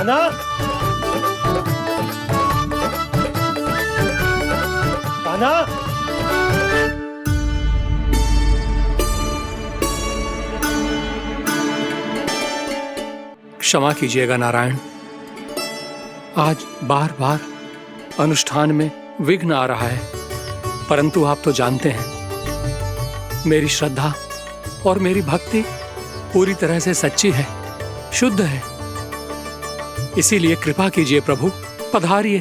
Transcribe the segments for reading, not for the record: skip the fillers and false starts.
कान्हा, कान्हा, क्षमा कीजिएगा नारायण, आज बार बार अनुष्ठान में विघ्न आ रहा है, परंतु आप तो जानते हैं मेरी श्रद्धा और मेरी भक्ति पूरी तरह से सच्ची है, शुद्ध है। इसीलिए कृपा कीजिए प्रभु, पधारिए।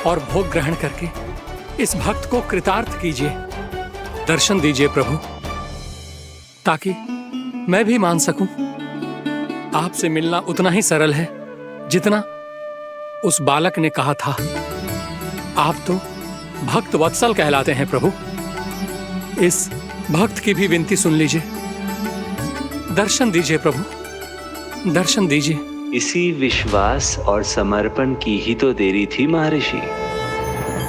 और भोग ग्रहण करके इस भक्त को कृतार्थ कीजिए। दर्शन दीजिए प्रभु, ताकि मैं भी मान सकूं। आपसे मिलना उतना ही सरल है जितना उस बालक ने कहा था। आप तो भक्त वत्सल कहलाते हैं प्रभु। इस भक्त की भी विनती सुन लीजिए। दर्शन दीजिए प्रभु, दर्शन दीजिए। इसी विश्वास और समर्पण की ही तो देरी थी महर्षि।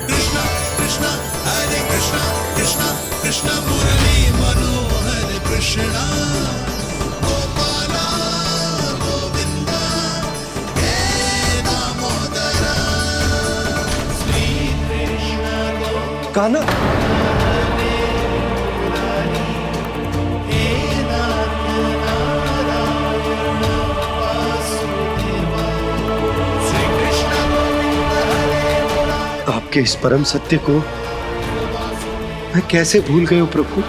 कृष्णा कृष्णा हरे कृष्णा, कृष्णा कृष्णा मुरली मनोहर कृष्णा, गोपाला गोविंदा हे दामोदरा, श्री कृष्ण कान्हा, आपके इस परम सत्य को मैं कैसे भूल गया हूं प्रभु।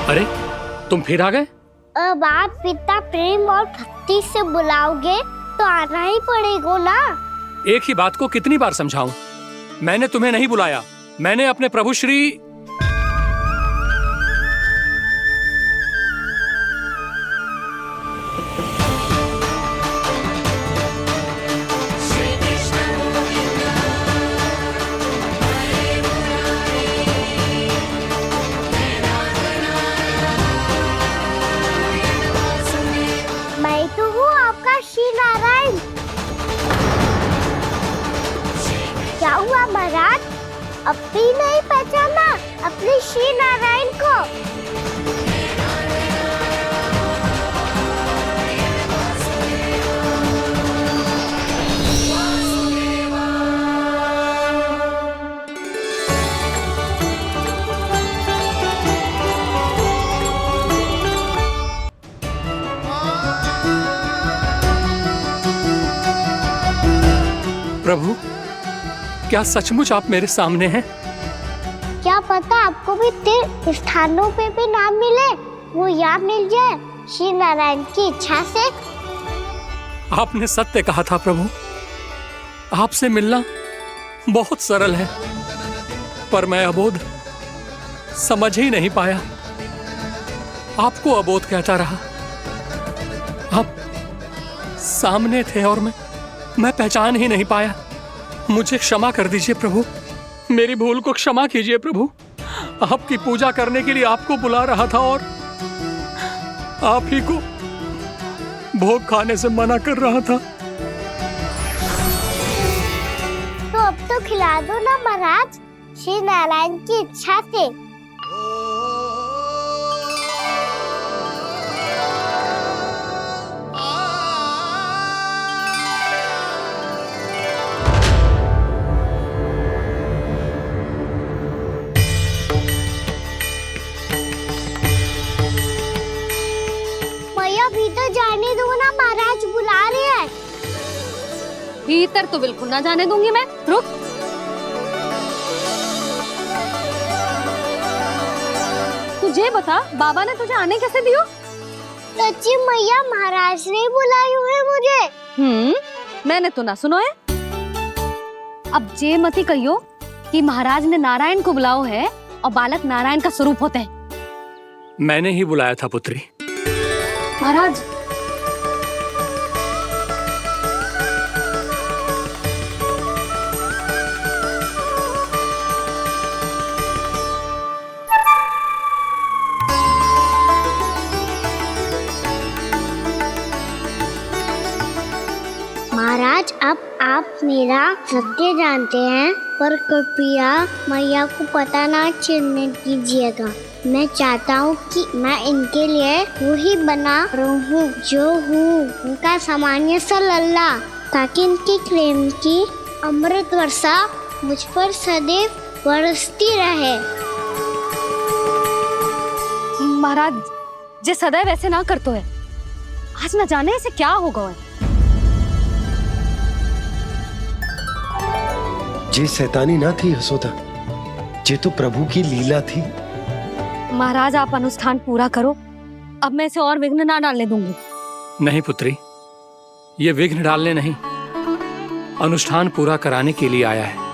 अरे तुम फिर आ गए? अब आप इतना प्रेम और भक्ति से बुलाओगे तो आना ही पड़ेगा ना। एक ही बात को कितनी बार समझाऊं? मैंने तुम्हें नहीं बुलाया, मैंने अपने प्रभु श्री मैं तो हूँ आपका श्री नारायण। क्या हुआ महाराज, अब भी नहीं पहचाना अपने श्री नारायण को? प्रभु, क्या सचमुच आप मेरे सामने हैं? क्या पता आपको भी तीर्थ स्थानों पे भी नाम मिले, वो यहाँ मिल जाए श्री नारायण की इच्छा से। आपने सत्य कहा था प्रभु, आपसे मिलना बहुत सरल है, पर मैं अबोध समझ ही नहीं पाया। आपको अबोध कहता रहा। आप सामने थे और मैं पहचान ही नहीं पाया। मुझे क्षमा कर दीजिए प्रभु, मेरी भूल को क्षमा कीजिए प्रभु। आपकी पूजा करने के लिए आपको बुला रहा था और आप ही को भोग खाने से मना कर रहा था। तो अब तो खिला दो ना महाराज, श्री नारायण की इच्छा से। भीतर जाने दो ना, महाराज बुला रहे हैं। भीतर तो बिल्कुल ना जाने दूंगी मैं, रुक। तुझे बता, बाबा ने तुझे आने कैसे दियो? सच्ची मैया, महाराज ने बुलाई हुई मुझे। मैंने तो ना सुनो है। अब जे मती कहियो कि महाराज ने नारायण को बुलाओ है और बालक नारायण का स्वरूप होते हैं। मैंने ही बुलाया था पुत्री। महाराज, महाराज अब आप मेरा सत्य जानते हैं, पर कृपया मैया को पता ना चलने दीजिएगा। मैं चाहता हूँ कि मैं इनके लिए वही बना रहूँ जो हूँ, उनका सामान्य सा लल्ला, ताकि इनके प्रेम की अमृत वर्षा मुझ पर सदैव बरसती रहे। महाराज जे सदैव ऐसे ना करतो है, आज न जाने इसे क्या होगा है। जे शैतानी ना थी यशोदा, जे तो प्रभु की लीला थी। महाराज आप अनुष्ठान पूरा करो, अब मैं इसे और विघ्न ना डालने दूंगी। नहीं पुत्री, ये विघ्न डालने नहीं, अनुष्ठान पूरा कराने के लिए आया है।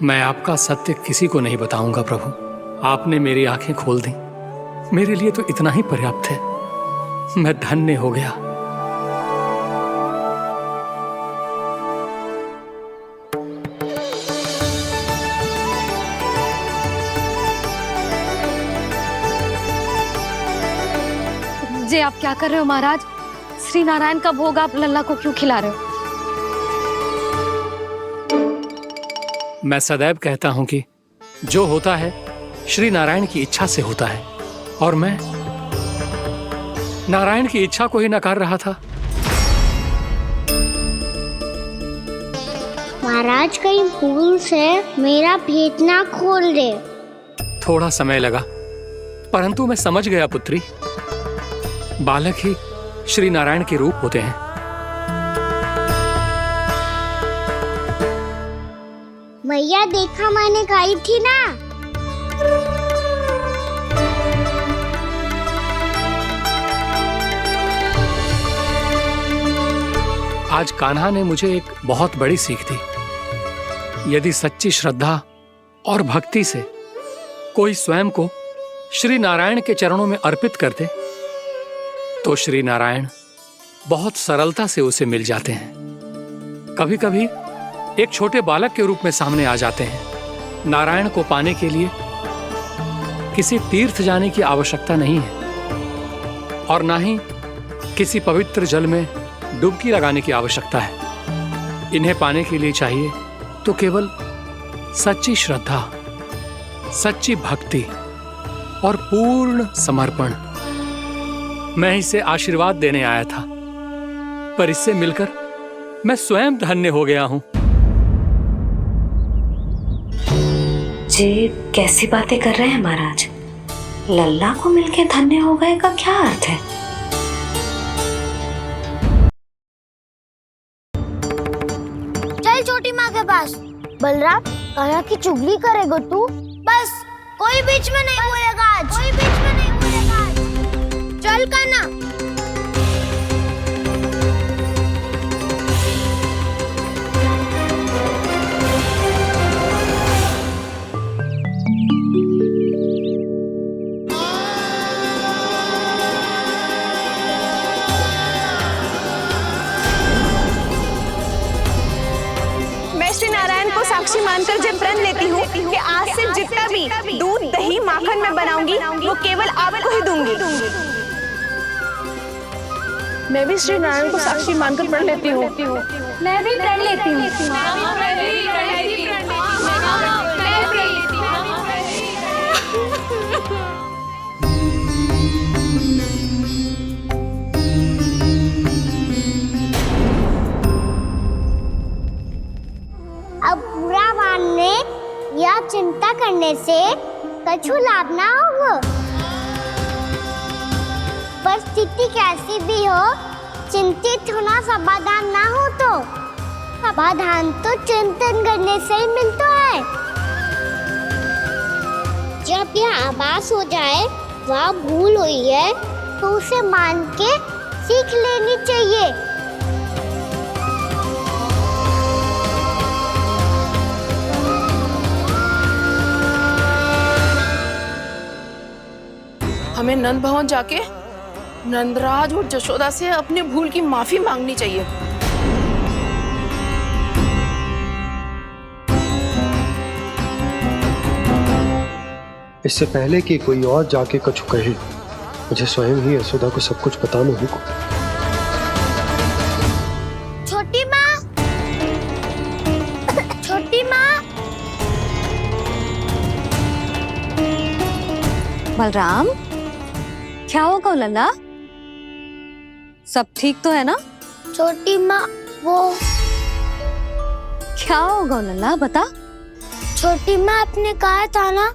मैं आपका सत्य किसी को नहीं बताऊंगा प्रभु। आपने मेरी आंखें खोल दी, मेरे लिए तो इतना ही पर्याप्त है। मैं धन्य हो गया। जे आप क्या कर रहे हो महाराज? श्री नारायण का भोग आप लल्ला को क्यों खिला रहे हो? मैं सदैव कहता हूं कि जो होता है श्री नारायण की इच्छा से होता है, और मैं नारायण की इच्छा को ही नकार रहा था। महाराज कहीं भूल से मेरा भेद ना खोल दे। थोड़ा समय लगा, परंतु मैं समझ गया पुत्री। बालक ही श्री नारायण के रूप होते हैं। मैया देखा मैंने खाई थी ना। आज कान्हा ने मुझे एक बहुत बड़ी सीख दी। यदि सच्ची श्रद्धा और भक्ति से कोई स्वयं को श्री नारायण के चरणों में अर्पित कर दे, तो श्री नारायण बहुत सरलता से उसे मिल जाते हैं। कभी कभी एक छोटे बालक के रूप में सामने आ जाते हैं। नारायण को पाने के लिए किसी तीर्थ जाने की आवश्यकता नहीं है, और ना ही किसी पवित्र जल में डुबकी लगाने की आवश्यकता है। इन्हें पाने के लिए चाहिए तो केवल सच्ची श्रद्धा, सच्ची भक्ति और पूर्ण समर्पण। मैं इसे आशीर्वाद देने आया था, पर इससे मिलकर मैं स्वयं धन्य हो गया हूं। जी कैसी बातें कर रहे हैं महाराज? लल्ला को मिलके धन्य हो गए का क्या अर्थ है? चल छोटी माँ के पास। बलराम, कान्हा की चुगली करेगा तू? बस कोई बीच में नहीं बोलेगा आज। कोई बीच में नहीं बोलेगा आज। चल कान्हा। श्री नारायण को साक्षी मानकर जब प्रण लेती हूँ कि आज से जितना भी दूध, दही, माखन मैं बनाऊंगी वो केवल आपको ही दूंगी। मैं भी श्री नारायण को साक्षी मानकर प्रण लेती हूँ। मैं भी प्रण लेती हूँ। अब बुरा मानने या चिंता करने से कछु लाभ ना होगा। परिस्थिति कैसी भी हो, चिंतित होना समाधान ना हो, तो समाधान तो चिंतन करने से ही मिलता है। जब यह आभास हो जाए वह भूल हुई है, तो उसे मान के सीख लेनी चाहिए। हमें नंद भवन जाके नंदराज और जशोदा से अपनी भूल की माफी मांगनी चाहिए। इससे पहले कि कोई और जाके कछु कहे, मुझे स्वयं ही यशोदा को सब कुछ बताना होगा। बलराम, क्या होगा लल्ला? सब ठीक तो है ना? छोटी माँ, वो क्या होगा लल्ला, बता। छोटी माँ, आपने कहा था ना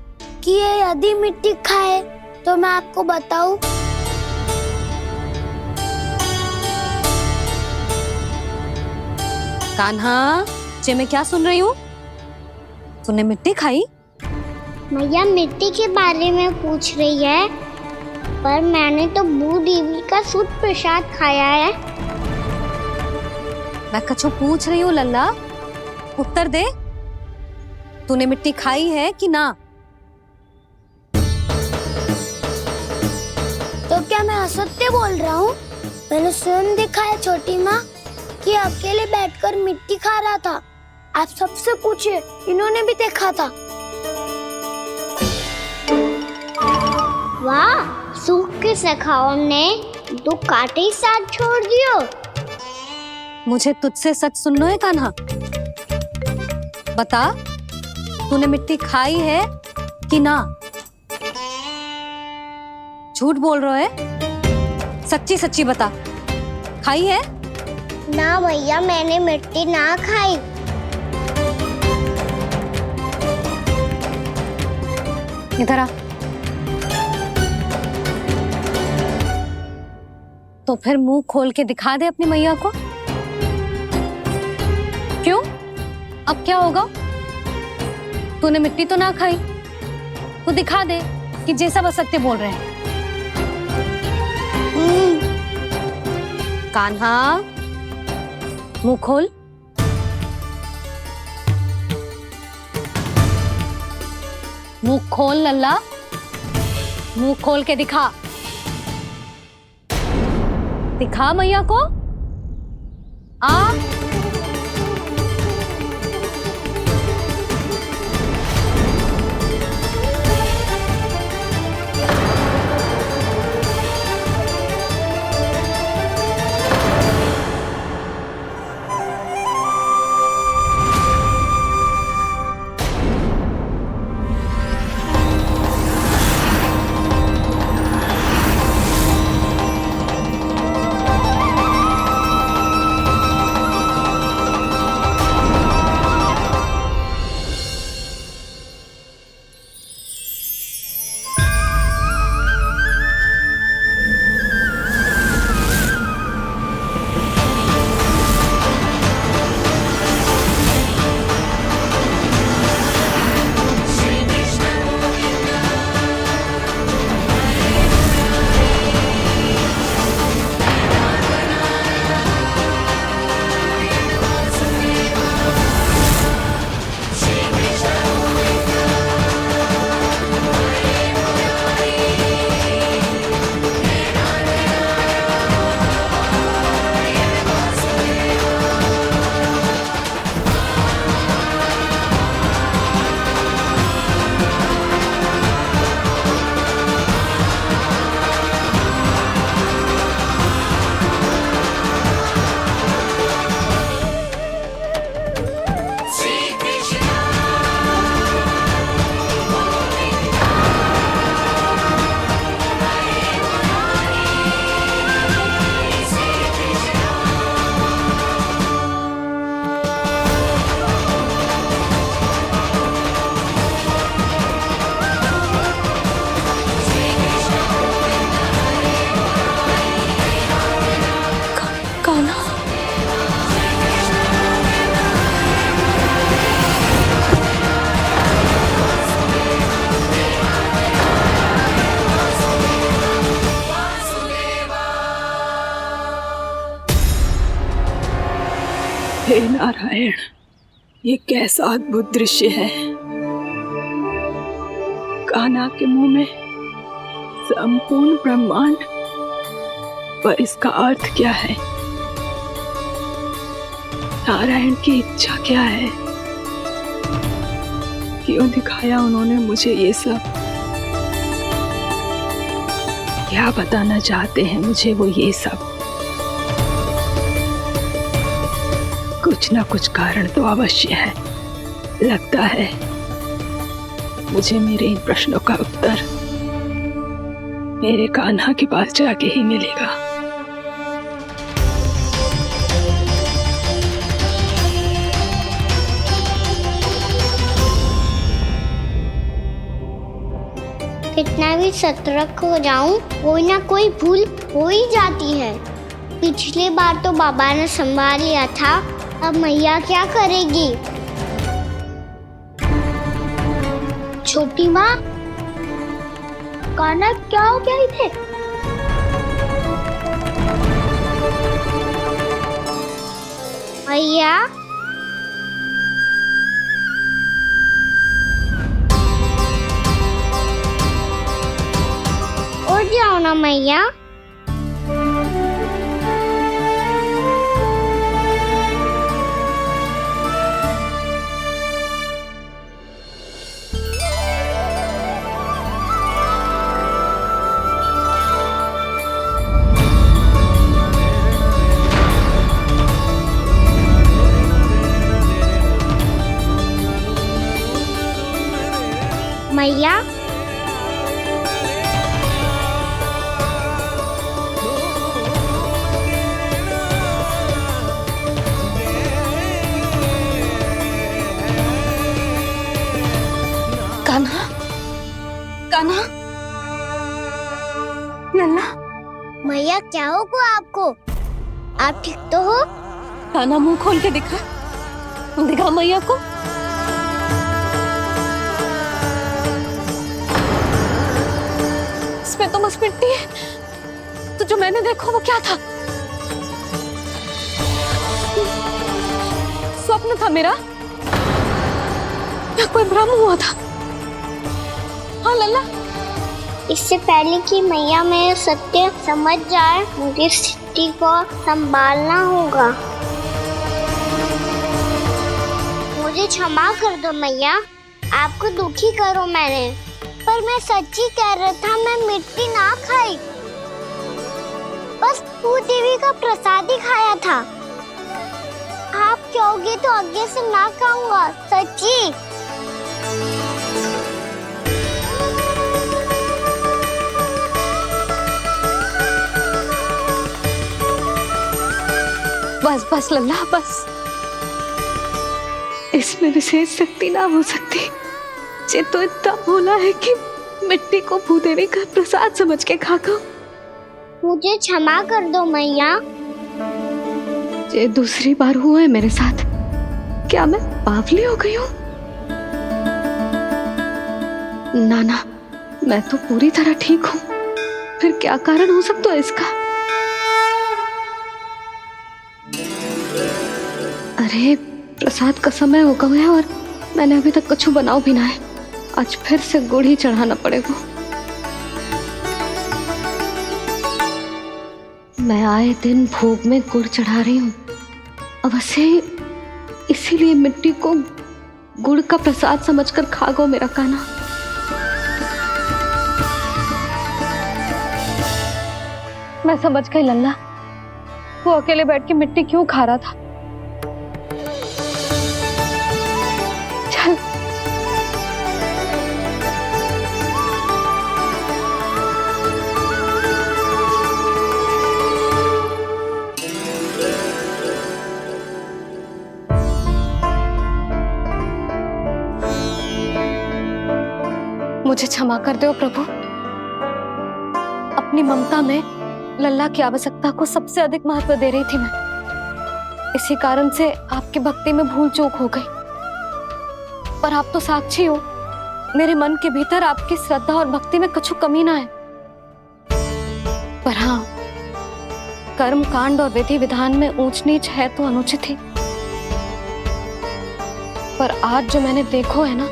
कि ये यदि मिट्टी खाए तो मैं आपको बताऊं। कान्हा, जे मैं क्या सुन रही हूँ? तूने मिट्टी खाई? मैया मिट्टी के बारे में पूछ रही है, पर मैंने तो भू देवी का शुद्ध प्रसाद खाया है। मैं कछु पूछ रही हूँ लल्ला, उत्तर दे। तूने मिट्टी खाई है कि ना? तो क्या मैं असत्य बोल रहा हूँ? मैंने स्वयं देखा है छोटी माँ कि अकेले बैठकर मिट्टी खा रहा था। आप सबसे पूछिए, इन्होंने भी देखा था। वाह, सूख के सखाओ ने 2 कांटे ही साथ छोड़ दियो। मुझे तुझसे सच सुनना है कान्हा। बता, तूने मिट्टी खाई है कि ना? झूठ बोल रहा है, सच्ची सच्ची बता, खाई है? ना भैया, मैंने मिट्टी ना खाई। इधर आ। तो फिर मुंह खोल के दिखा दे अपनी मैया को। क्यों? अब क्या होगा? तूने मिट्टी तो ना खाई, तो दिखा दे कि जैसा बस सत्य बोल रहे हैं। कान्हा, मुंह खोल। मुंह खोल लल्ला, मुंह खोल के दिखा। दिखा मैया को। आ हे नारायण, ये कैसा अद्भुत दृश्य है। कान्हा के मुंह में संपूर्ण ब्रह्मांड, पर इसका अर्थ क्या है? नारायण की इच्छा क्या है? क्यों दिखाया उन्होंने मुझे ये सब? क्या बताना चाहते हैं मुझे वो ये सब? कुछ ना कुछ कारण तो अवश्य है। लगता है मुझे मेरे इन प्रश्नों का उत्तर मेरे कान्हा के पास जाके ही मिलेगा। कितना भी सतर्क हो जाऊं, कोई ना कोई भूल हो ही जाती है। पिछली बार तो बाबा ने संभाल लिया था, अब मैया क्या करेगी? छोटी माँ, कान्हा क्या हो गया इधर? मैया, उठ जाओ ना मैया। मैया, कान्हा, कान्हा, लल्ला, मैया क्या होगा आपको? आप ठीक तो हो? कान्हा मुंह खोल के दिखा, दिखा मैया को। इसमें तो बस मिट्टी है, तो जो मैंने देखा वो क्या था? स्वप्न था मेरा या कोई भ्रम हुआ था? हाँ लल्ला, इससे पहले कि मैया मेरे सत्य समझ जाए, मुझे स्थिति को संभालना होगा। मुझे क्षमा कर दो मैया, आपको दुखी करो मैंने, पर मैं सच्ची कह रहा था, मैं मिट्टी ना खाई, बस भू देवी का प्रसाद ही खाया था। आप कहोगे तो आगे से ना खाऊंगा, सच्ची। बस बस लल्ला, बस। इसमें विशेष शक्ति ना हो सकती। ये तो इतना भोला है कि मिट्टी को भूदेवी का प्रसाद समझ के खा गो। मुझे क्षमा कर दो मैया। ये दूसरी बार हुआ है मेरे साथ। क्या मैं बावली हो गई हूँ? ना ना, मैं तो पूरी तरह ठीक हूँ। फिर क्या कारण हो सकता है इसका? अरे प्रसाद का समय हो गया है और मैंने अभी तक कुछ बनाओ भी ना है। आज फिर से गुड़ ही चढ़ाना पड़ेगा। मैं आए दिन भोग में गुड़ चढ़ा रही हूँ, अवश्य इसीलिए मिट्टी को गुड़ का प्रसाद समझकर खा गो मेरा कान्हा। मैं समझ गई लल्ला, वो अकेले बैठ के मिट्टी क्यों खा रहा था। चल मुझे क्षमा कर दो प्रभु। अपनी ममता में लल्ला की आवश्यकता को सबसे अधिक महत्व दे रही थी मैं। इसी कारण से आपकी भक्ति में भूल चूक हो गई। पर आप तो साक्षी हो, मेरे मन के भीतर आपकी श्रद्धा और भक्ति में कुछ कमी ना है। पर हाँ, कर्म कांड और विधि विधान में ऊंच नीच है तो अनुचित ही। पर आज जो मैंने देखो है ना,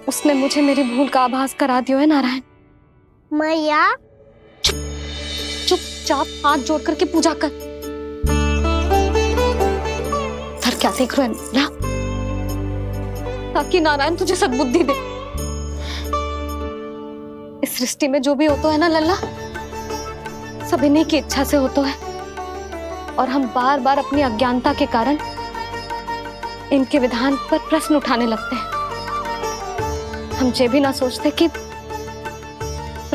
उसने मुझे मेरी भूल का आभास करा दिया है नारायण। मैया, चुपचाप हाथ जोड़ करके पूजा कर। सर क्या देख रहे हैं ना? ताकि नारायण तुझे सद्बुद्धि दे। इस सृष्टि में जो भी होता है ना लल्ला, सब इन्हीं की इच्छा से होता है। और हम बार बार अपनी अज्ञानता के कारण इनके विधान पर प्रश्न उठाने लगते हैं। हम ये भी ना सोचते कि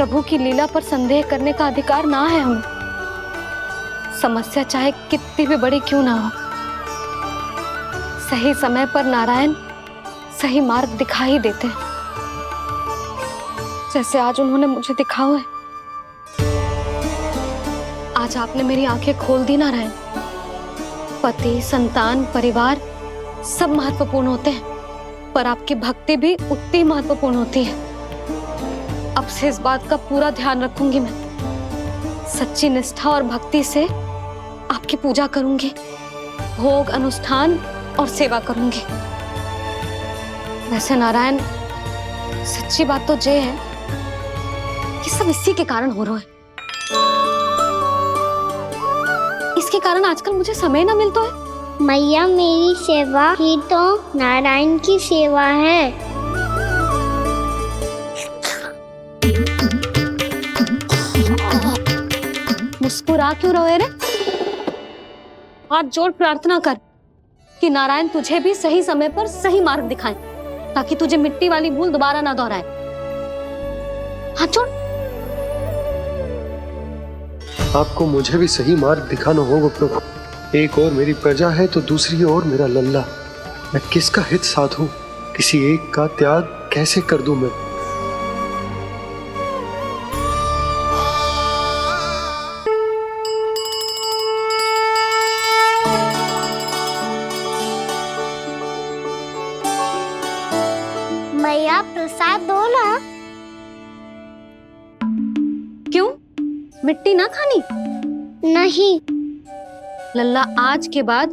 प्रभु की लीला पर संदेह करने का अधिकार ना है हमें। समस्या चाहे कितनी भी बड़ी क्यों ना हो, सही समय पर नारायण सही मार्ग दिखा ही देते हैं, जैसे आज उन्होंने मुझे दिखाओ है। आज आपने मेरी आंखें खोल दी नारायण। पति, संतान, परिवार सब महत्वपूर्ण होते हैं, पर आपकी भक्ति भी उतनी महत्वपूर्ण होती है। अब से इस बात का पूरा ध्यान रखूंगी मैं। सच्ची निष्ठा और भक्ति से आपकी पूजा करूंगी, भोग, अनुष्ठान और सेवा करूंगी। वैसे नारायण, सच्ची बात तो ये है कि सब इसी के कारण हो रहा है। इसके कारण आजकल मुझे समय ना मिलता है। मैया, मेरी सेवा ही तो नारायण की सेवा है। मुस्कुरा क्यों रहे रे? हाथ जोड़ प्रार्थना कर कि नारायण तुझे भी सही समय पर सही मार्ग दिखाएं, ताकि तुझे मिट्टी वाली भूल दोबारा ना दोहराए। हाथ जोड़। आपको मुझे भी सही मार्ग दिखाना होगा प्रभु। एक और मेरी प्रजा है तो दूसरी ओर मेरा लल्ला। मैं किसका हित साधूं? किसी एक का त्याग कैसे कर दूं मैं? मैया, प्रसाद दो ना। क्यों? मिट्टी ना खानी? नहीं। लल्ला, आज के बाद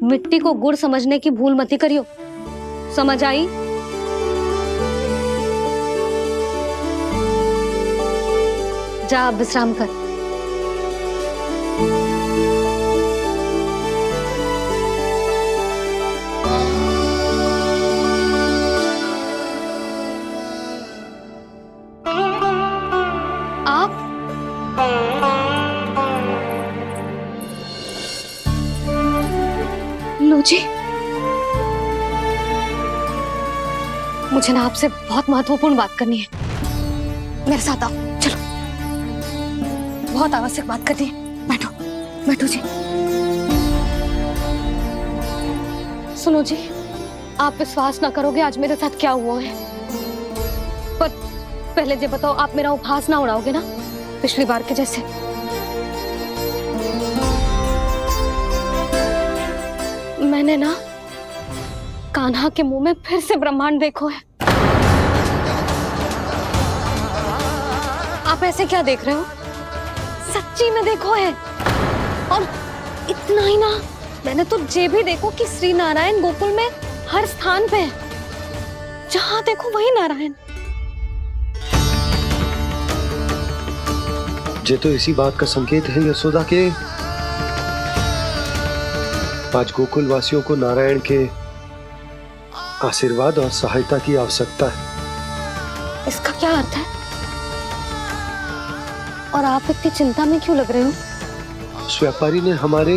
मिट्टी को गुड़ समझने की भूल मत करियो। समझ आई? जा अब विश्राम कर। आप लो जी, मुझे ना आपसे बहुत महत्वपूर्ण बात करनी है। मेरे साथ आओ, चलो। बहुत आवश्यक बात करनी है। बैठो, बैठो जी। सुनो जी, आप विश्वास ना करोगे आज मेरे साथ क्या हुआ है। पर पहले ये बताओ, आप मेरा उपहास ना उड़ाओगे ना, पिछली बार के जैसे? मैंने ना कान्हा के मुंह में फिर से ब्रह्मांड देखो है। आप ऐसे क्या देख रहे हो? सच्ची में देखो है। और इतना ही ना, मैंने तो ये भी देखो कि श्री नारायण गोकुल में हर स्थान पे है। जहां देखो वही नारायण। ये तो इसी बात का संकेत है यशोदा के आज गोकुल वासियों को नारायण के आशीर्वाद और सहायता की आवश्यकता है। इसका क्या अर्थ है? और आप इतनी चिंता में क्यों लग रहे हो? उस व्यापारी ने हमारे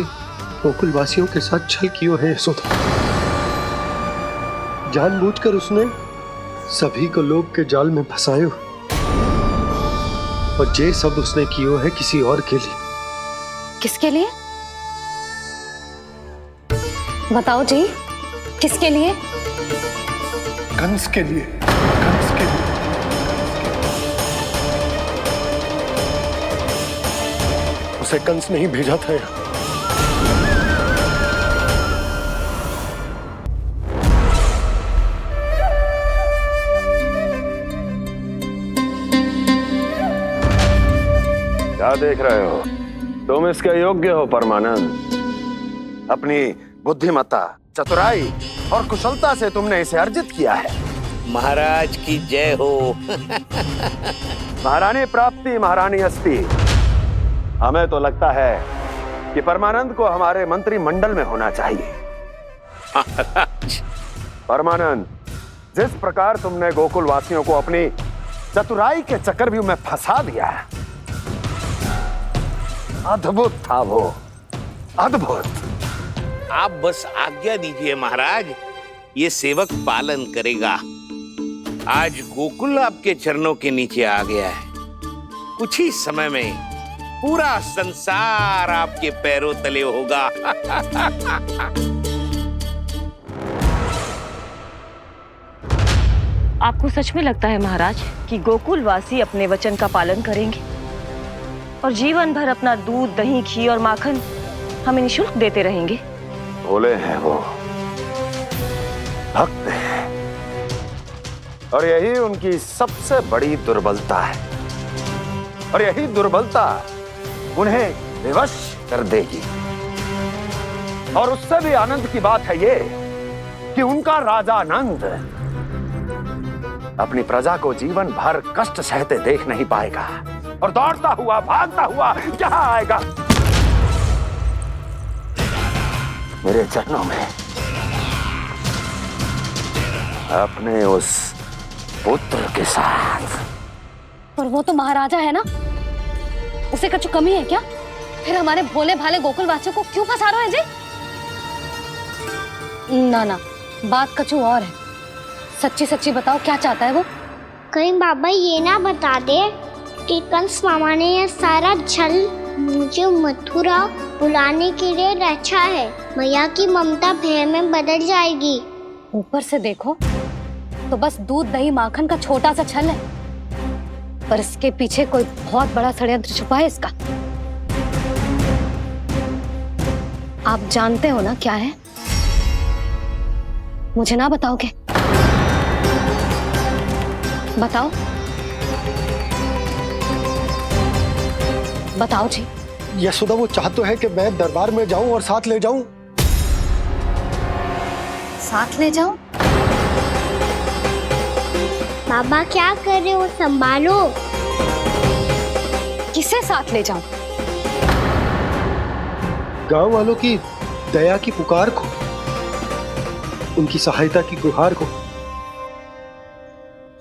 गोकुल वासियों के साथ छल किया है यशोदा। जानबूझकर उसने सभी को लोभ के जाल में फंसायो, और ये सब उसने किया है किसी और के लिए। किसके लिए? बताओ जी, किसके लिए? कंस के लिए। कंस के लिए। उसे कंस नहीं भेजा था यहाँ। क्या देख रहे हो? तुम इसके योग्य हो परमानंद। अपनी बुद्धिमत्ता, चतुराई और कुशलता से तुमने इसे अर्जित किया है। महाराज की जय हो। महारानी प्राप्ति महारानी अस्ति। हमें तो लगता है कि परमानंद को हमारे मंत्रिमंडल में होना चाहिए। परमानंद, जिस प्रकार तुमने गोकुल वासियों को अपनी चतुराई के चक्रव्यूह में फंसा दिया है, अद्भुत था वो, अद्भुत। आप बस आज्ञा दीजिए महाराज, ये सेवक पालन करेगा। आज गोकुल आपके चरणों के नीचे आ गया है। कुछ ही समय में पूरा संसार आपके पैरों तले होगा। आपको सच में लगता है महाराज कि गोकुलवासी अपने वचन का पालन करेंगे और जीवन भर अपना दूध, दही, घी और माखन हमें निःशुल्क देते रहेंगे? भोले हैं वो, भक्त हैं, और यही उनकी सबसे बड़ी दुर्बलता है। और यही दुर्बलता उन्हें विवश कर देगी। और उससे भी आनंद की बात है ये कि उनका राजा नंद अपनी प्रजा को जीवन भर कष्ट सहते देख नहीं पाएगा और दौड़ता हुआ, भागता हुआ यहाँ आएगा मेरे चरणों में, अपने उस पुत्र के साथ। पर वो तो महाराजा है ना, उसे कछु कमी है क्या? फिर हमारे भोले भाले गोकुल वासियों को क्यों फंसा रहे हैं जी? ना ना, बात कछु और है। सच्ची सच्ची बताओ, क्या चाहता है वो? कहीं बाबा ये ना बता दे कि कंस मामा ने ये सारा छल मुझे मथुरा बुलाने के लिए रचा है। मैया की ममता भय में बदल जाएगी। ऊपर से देखो तो बस दूध, दही, माखन का छोटा सा छल है, पर इसके पीछे कोई बहुत बड़ा षड्यंत्र छुपा है इसका। आप जानते हो ना क्या है? मुझे ना बताओगे? बताओ बताओ जी। यशोदा, वो चाहते है कि मैं दरबार में जाऊं और साथ ले जाऊं। साथ ले जाऊं? बाबा क्या कर रहे हो, संभालो। किसे साथ ले जाऊं? गांव वालों की दया की पुकार को, उनकी सहायता की गुहार को।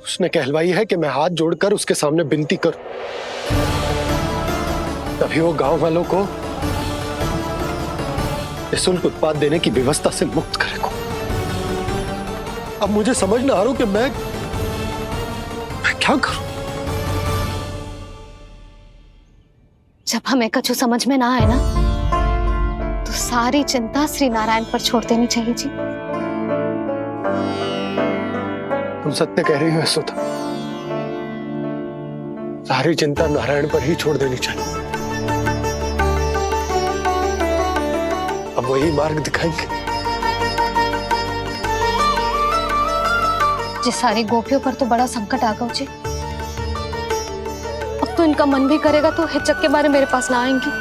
उसने कहलवाई है कि मैं हाथ जोड़कर उसके सामने विनती करूं, तभी वो गांव वालों को निःशुल्क उत्पाद देने की व्यवस्था से मुक्त करेगा। अब मुझे समझ ना आ रहा कि मैं क्या करूं। जब हमें कछु समझ में ना आए ना, तो सारी चिंता श्री नारायण पर छोड़ देनी चाहिए जी। तुम सत्य कह रही हो यशोदा, सारी चिंता नारायण पर ही छोड़ देनी चाहिए। अब वही मार्ग दिखाएंगे। जिस सारी गोपियों पर तो बड़ा संकट आ गया जी। अब तो इनका मन भी करेगा तो हिचक के बारे मेरे पास ना आएंगी।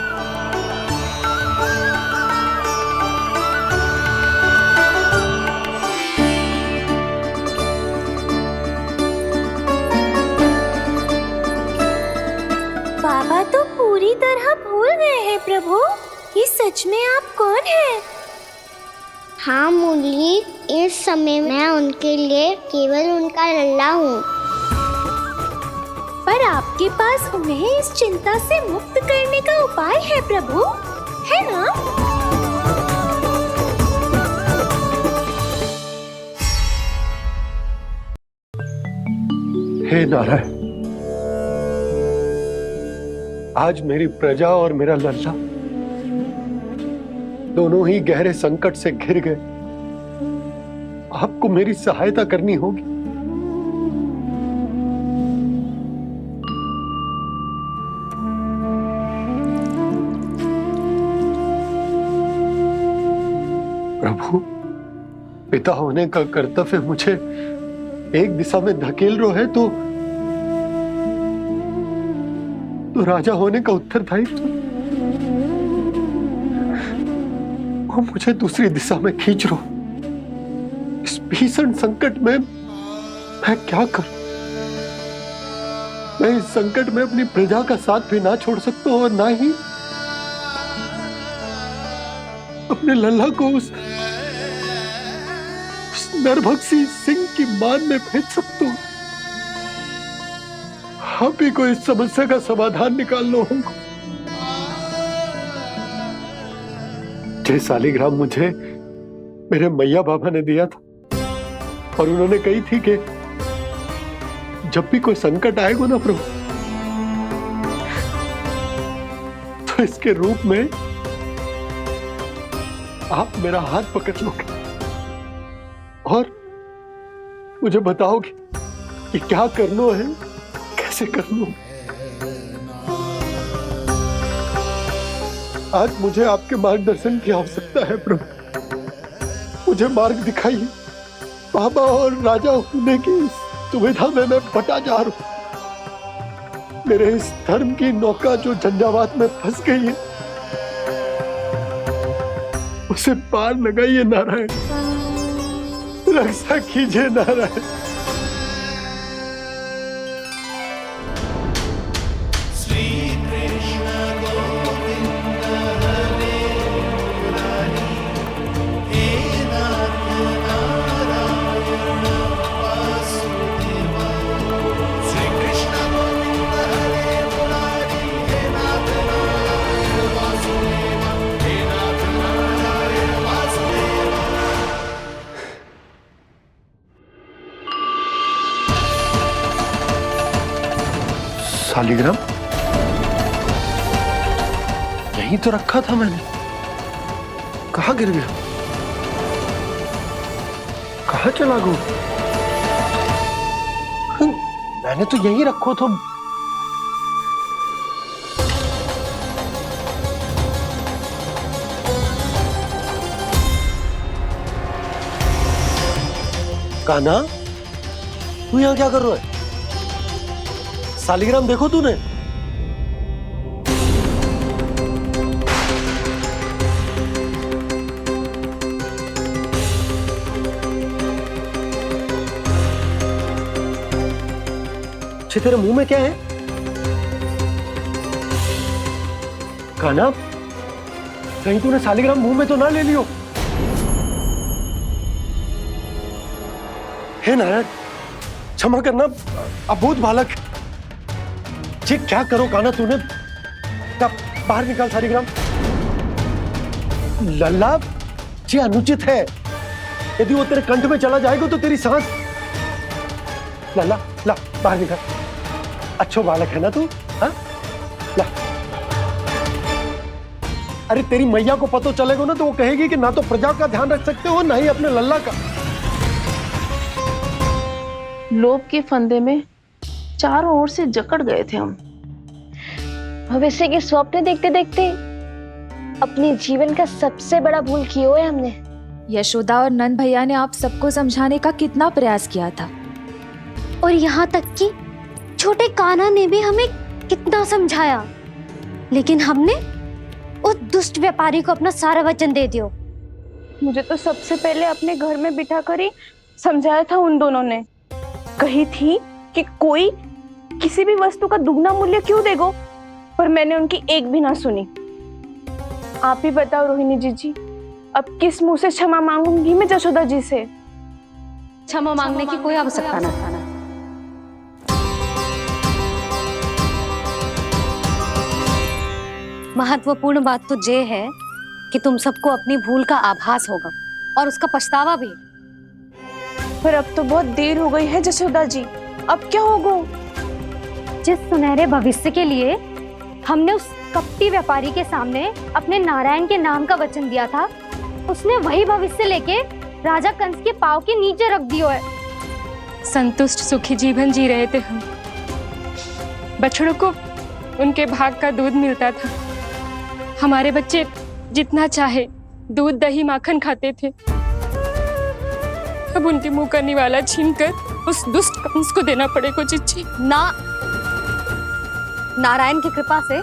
बाबा तो पूरी तरह भूल गए हैं प्रभु, ये सच में आप कौन हैं? हाँ मुरली, इस समय मैं उनके लिए केवल उनका लल्ला हूँ। पर आपके पास उन्हें इस चिंता से मुक्त करने का उपाय है प्रभु, है ना? हे नारायण, आज मेरी प्रजा और मेरा लल्ला दोनों ही गहरे संकट से घिर गए। आपको मेरी सहायता करनी होगी। प्रभु, पिता होने का कर्तव्य मुझे एक दिशा में धकेल रहा है तो राजा होने का उत्तरदायित्व वो मुझे दूसरी दिशा में खींच रहा। इस भीषण संकट में मैं क्या करूं? मैं इस संकट में अपनी प्रजा का साथ भी ना छोड़ सकता हूं और ना ही अपने लल्ला को उस नरभक्षी सिंह की मान में भेज सकता हूं। आप ही को इस समस्या का समाधान निकालना होगा। जय शालिग्राम मुझे मेरे मैया बाबा ने दिया था और उन्होंने कही थी कि जब भी कोई संकट आएगा ना प्रभु, तो इसके रूप में आप मेरा हाथ पकड़ लोगे और मुझे बताओगे कि क्या करना है, कैसे करना है। आज मुझे आपके मार्गदर्शन की आवश्यकता है प्रभु। मुझे मार्ग दिखाइए। बाबा और राजा होने की दुविधा में मैं बटा जा रहा हूं। मेरे इस धर्म की नौका जो झंझावात में फंस गई है, उसे पार लगाइए नारायण, रक्षा कीजिए नारायण। श्री कृष्ण गोविंद हरे मुरारी, हे नाथ नारायण वासुदेवा। श्री कृष्ण गोविंद हरे मुरारी, हे नाथ नारायण वासुदेवा, हे नाथ नारायण वासुदेवा। शालिग्राम यहीं तो रखा था मैंने, कहाँ गिर गया, कहाँ चला गया? मैंने तो यहीं रखो था। कान्हा, तू यहाँ क्या कर रहा है? शालिग्राम देखो तूने? अच्छे, तेरे मुंह में क्या है? कान्हा, कहीं तूने शालिग्राम मुंह में तो ना ले लियो? हे नारायण, क्षमा करना, अबोध बालक। जी क्या करो कान्हा तूने? बाहर निकाल शालिग्राम। लल्ला, जी अनुचित है। यदि वो तेरे कंठ में चला जाएगा तो तेरी सांस। लल्ला, ला बाहर निकाल। अच्छो बालक है ना तू? हाँ, ला। अरे तेरी मैया को पता चलेगा ना तो वो कहेगी कि ना तो प्रजा का ध्यान रख सकते हो, ना ही अपने लल्ला का। लोभ के फंदे में चारों ओर से जकड़ गए थे हम। भविष्य के स्वप्न देखते देखते अपने जीवन का सबसे बड़ा भूल किया है हमने। यशोदा और नंद भैया ने आप सबको समझाने का कितना प्रयास किया था, और यहाँ तक कि छोटे कान्हा ने भी हमें कितना समझाया, लेकिन हमने उस दुष्ट व्यापारी को अपना सारा वचन दे दिया। मुझे तो सबसे पहले अपने घर में बिठा कर ही समझाया था उन दोनों ने। कही थी कि कोई किसी भी वस्तु का दुगना मूल्य क्यों देगा, पर मैंने उनकी एक भी ना सुनी। आप ही बताओ रोहिणी जी, अब किस मुंह से क्षमा मांगूंगी मैं जशोदा जी से? क्षमा मांगने की कोई आवश्यकता ना था। महत्वपूर्ण बात तो ये है कि तुम सबको अपनी भूल का आभास होगा और उसका पछतावा भी। पर अब तो बहुत देर हो गई है जशोदा जी, अब क्या होगा? जिस सुनहरे भविष्य के लिए हमने उस कपटी व्यापारी के सामने अपने नारायण के नाम का वचन दिया था, उसने वही भविष्य लेके राजा कंस के पांव के नीचे रख दिया है। संतुष्ट सुखी जीवन जी रहे थे हम। बछड़ों को उनके भाग का दूध मिलता था। हमारे बच्चे जितना चाहे दूध दही माखन खाते थे। अब उनके मुंह का निवाला छीनकर उस दुष्ट कंस को देना पड़ेगा चिच्ची। ना, नारायण की कृपा से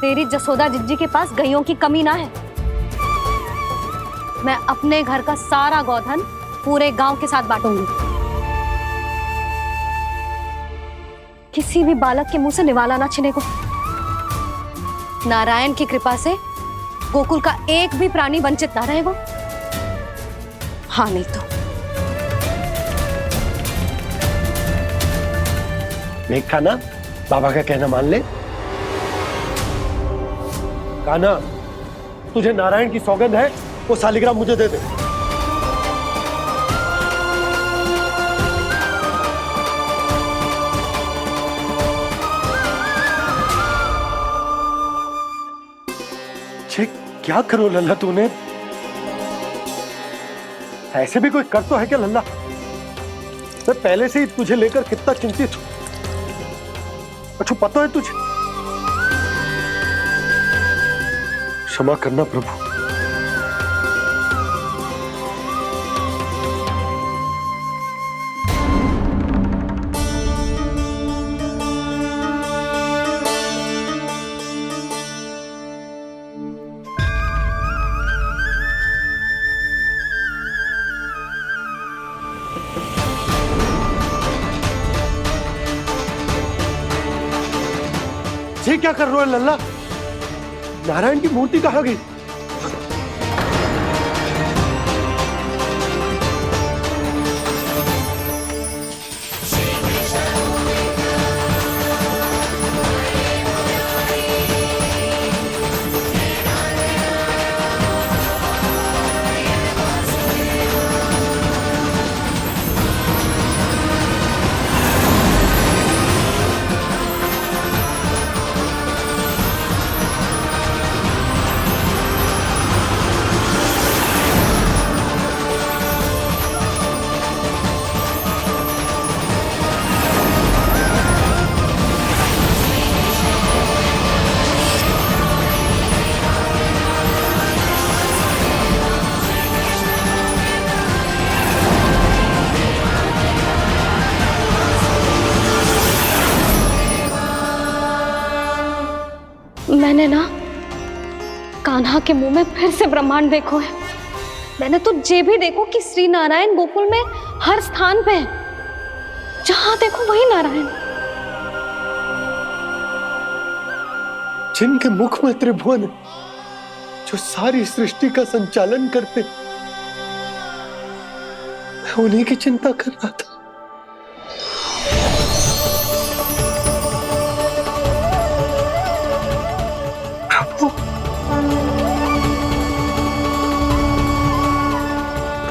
तेरी जसोदा जिज्जी के पास गैयों की कमी ना है। मैं अपने घर का सारा गोधन पूरे गांव के साथ बांटूंगी। किसी भी बालक के मुंह से निवाला ना छिने को। नारायण की कृपा से गोकुल का एक भी प्राणी वंचित ना रहेगा। हाँ नहीं तो देख कान्हा, बाबा का कहना मान ले। कान्हा, तुझे नारायण की सौगंध है, वो शालिग्राम मुझे दे दे। क्या करो लल्ला तूने? ऐसे भी कोई कर तो है क्या लल्ला? मैं पहले से ही तुझे लेकर कितना चिंतित हूं। अच्छा पता है तुझे? क्षमा करना प्रभु। ये क्या कर रहे हो लल्ला? नारायण की मूर्ति कहाँ गई? मैंने ना कान्हा के मुंह में फिर से ब्रह्मांड देखो है। मैंने तो ये भी देखो कि श्री नारायण गोकुल में हर स्थान पे है, जहां देखो वही नारायण। जिनके मुख में त्रिभुवन, जो सारी सृष्टि का संचालन करते, मैं उन्हीं की चिंता कर रहा था।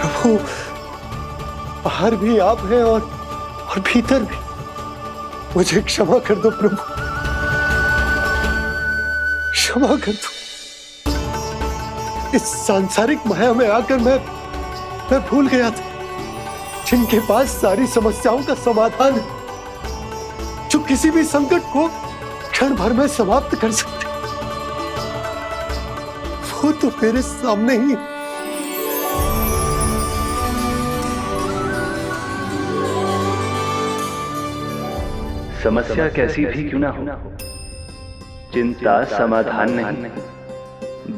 प्रभु, बाहर भी आप हैं और भीतर भी। मुझे क्षमा कर दो प्रभु, क्षमा कर दो। इस सांसारिक माया में आकर मैं भूल गया था जिनके पास सारी समस्याओं का समाधान है, जो किसी भी संकट को क्षण भर में समाप्त कर सकते, वो तो मेरे सामने ही है। समस्या कैसी भी क्यों ना हो, चिंता समाधान नहीं,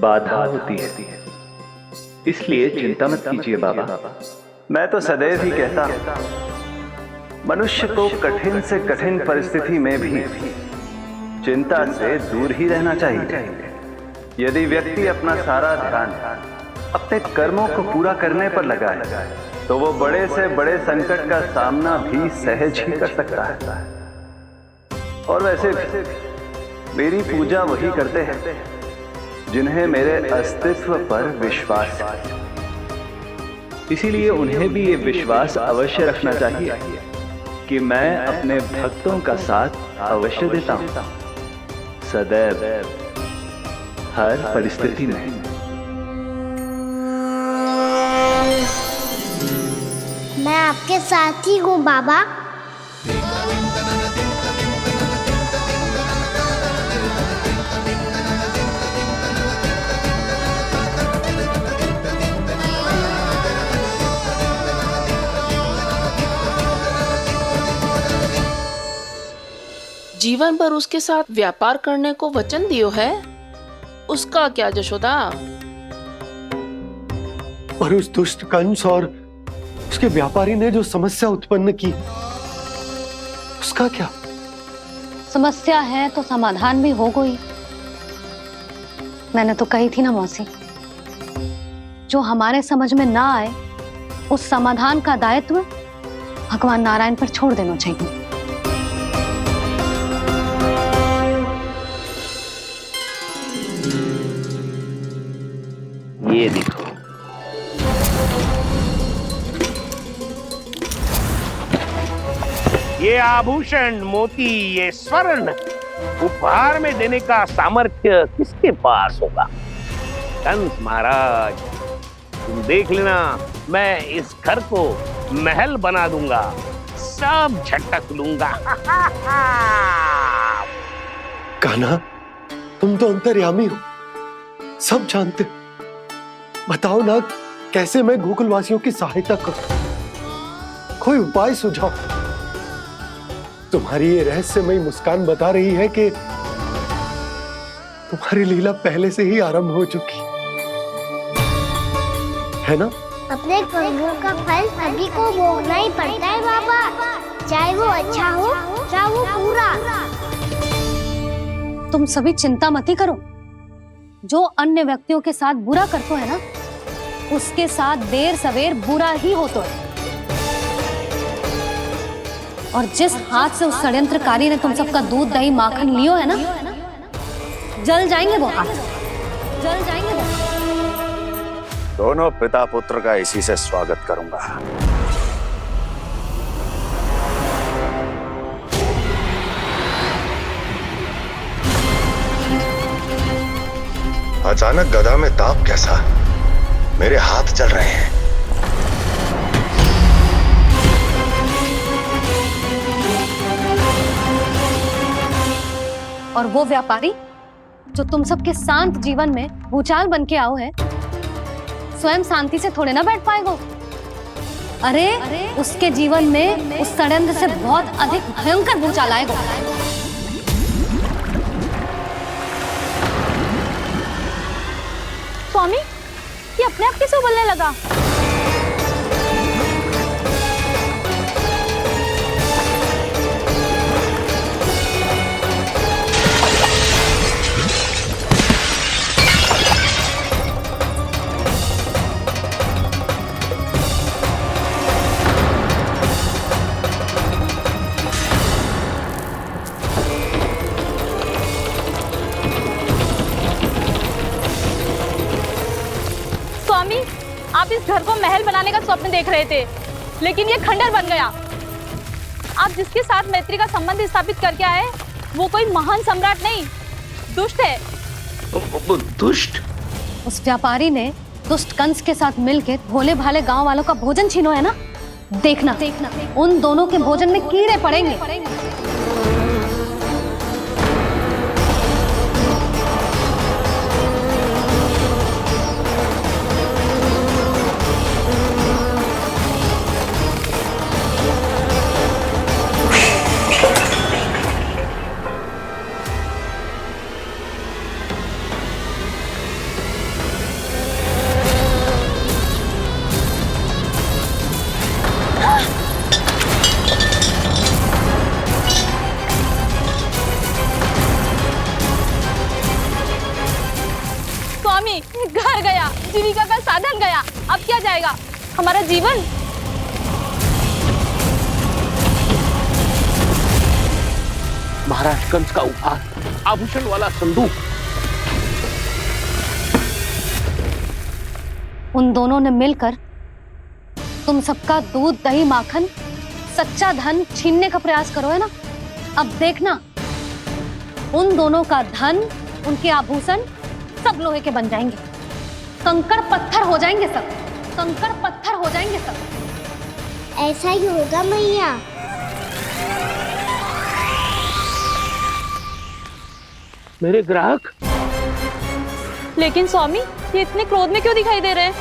बाधा होती है। इसलिए चिंता मत कीजिए बाबा। मैं तो सदैव ही कहता हूं, मनुष्य को कठिन से कठिन परिस्थिति में भी चिंता से दूर ही रहना चाहिए। यदि व्यक्ति अपना सारा ध्यान अपने कर्मों को पूरा करने पर लगाए, तो वो बड़े से बड़े संकट का सामना भी सहज ही कर सकता है। और वैसे भी मेरी पूजा वही करते हैं जिन्हें मेरे अस्तित्व पर विश्वास है। इसीलिए उन्हें भी ये विश्वास अवश्य रखना चाहिए कि मैं अपने भक्तों का साथ अवश्य देता हूं, सदैव, हर परिस्थिति में। मैं आपके साथ ही हूँ बाबा। जीवन भर उसके साथ व्यापार करने को वचन दियो है, उसका क्या जशोदा? और उस दुष्ट कंस और उसके व्यापारी ने जो समस्या उत्पन्न की, उसका क्या? समस्या है तो समाधान भी हो गई। मैंने तो कही थी ना मौसी, जो हमारे समझ में ना आए उस समाधान का दायित्व भगवान नारायण पर छोड़ देना चाहिए। ये देखो, ये आभूषण, मोती, ये स्वर्ण उपहार में देने का सामर्थ्य किसके पास होगा? कंस महाराज, तुम देख लेना, मैं इस घर को महल बना दूंगा, सब झटक लूंगा। कान्हा, तुम तो अंतर्यामी हो, सब जानते हो। बताओ ना, कैसे मैं गोकुलवासियों की सहायता करूं? कोई उपाय सुझाओ। तुम्हारी ये रहस्यमयी मुस्कान बता रही है कि तुम्हारी लीला पहले से ही आरंभ हो चुकी है ना? अपने कर्मों का फल सभी को भोगना ही पड़ता है बाबा, चाहे वो अच्छा हो चाहे वो बुरा। तुम सभी चिंता मत ही करो। जो अन्य व्यक्तियों के साथ बुरा करते है ना, उसके साथ देर सवेर बुरा ही होता है। और जिस हाथ से उस षड्यंत्रकारी ने तुम सबका दूध दही माखन लियो है ना, जल जाएंगे वो हाथ, जल जाएंगे वो। दोनों पिता पुत्र का इसी से स्वागत करूंगा। अचानक गदा में ताप कैसा? मेरे हाथ जल रहे हैं। और वो व्यापारी जो तुम सबके शांत जीवन में भूचाल बन के आओ है, स्वयं शांति से थोड़े ना बैठ पाएगा। अरे उसके जीवन में उस षड्यंत्र से बहुत अधिक भयंकर भूचाल आएगा। स्वामी, ये अपने आप कैसे उबलने लगा? आप इस घर को महल बनाने का स्वप्न देख रहे थे, लेकिन ये खंडर बन गया। आप जिसके साथ मैत्री का संबंध स्थापित करके आए, वो कोई महान सम्राट नहीं, दुष्ट है। दुष्ट? उस व्यापारी ने दुष्ट कंस के साथ मिलकर भोले भाले गांव वालों का भोजन छीनो है ना। देखना उन दोनों के भोजन में कीड़े पड़ेंगे। घर गया, जीविका का साधन गया, अब क्या जाएगा हमारा जीवन? महाराज कंस का उपहार, आभूषण वाला संदूक। उन दोनों ने मिलकर तुम सबका दूध दही माखन सच्चा धन छीनने का प्रयास करो है ना। अब देखना उन दोनों का धन, उनके आभूषण सब लोहे के बन जाएंगे, कंकड़ पत्थर हो जाएंगे सब, कंकड़ पत्थर हो जाएंगे सब। ऐसा ही होगा मैया। मेरे ग्राहक। लेकिन स्वामी, ये इतने क्रोध में क्यों दिखाई दे रहे हैं?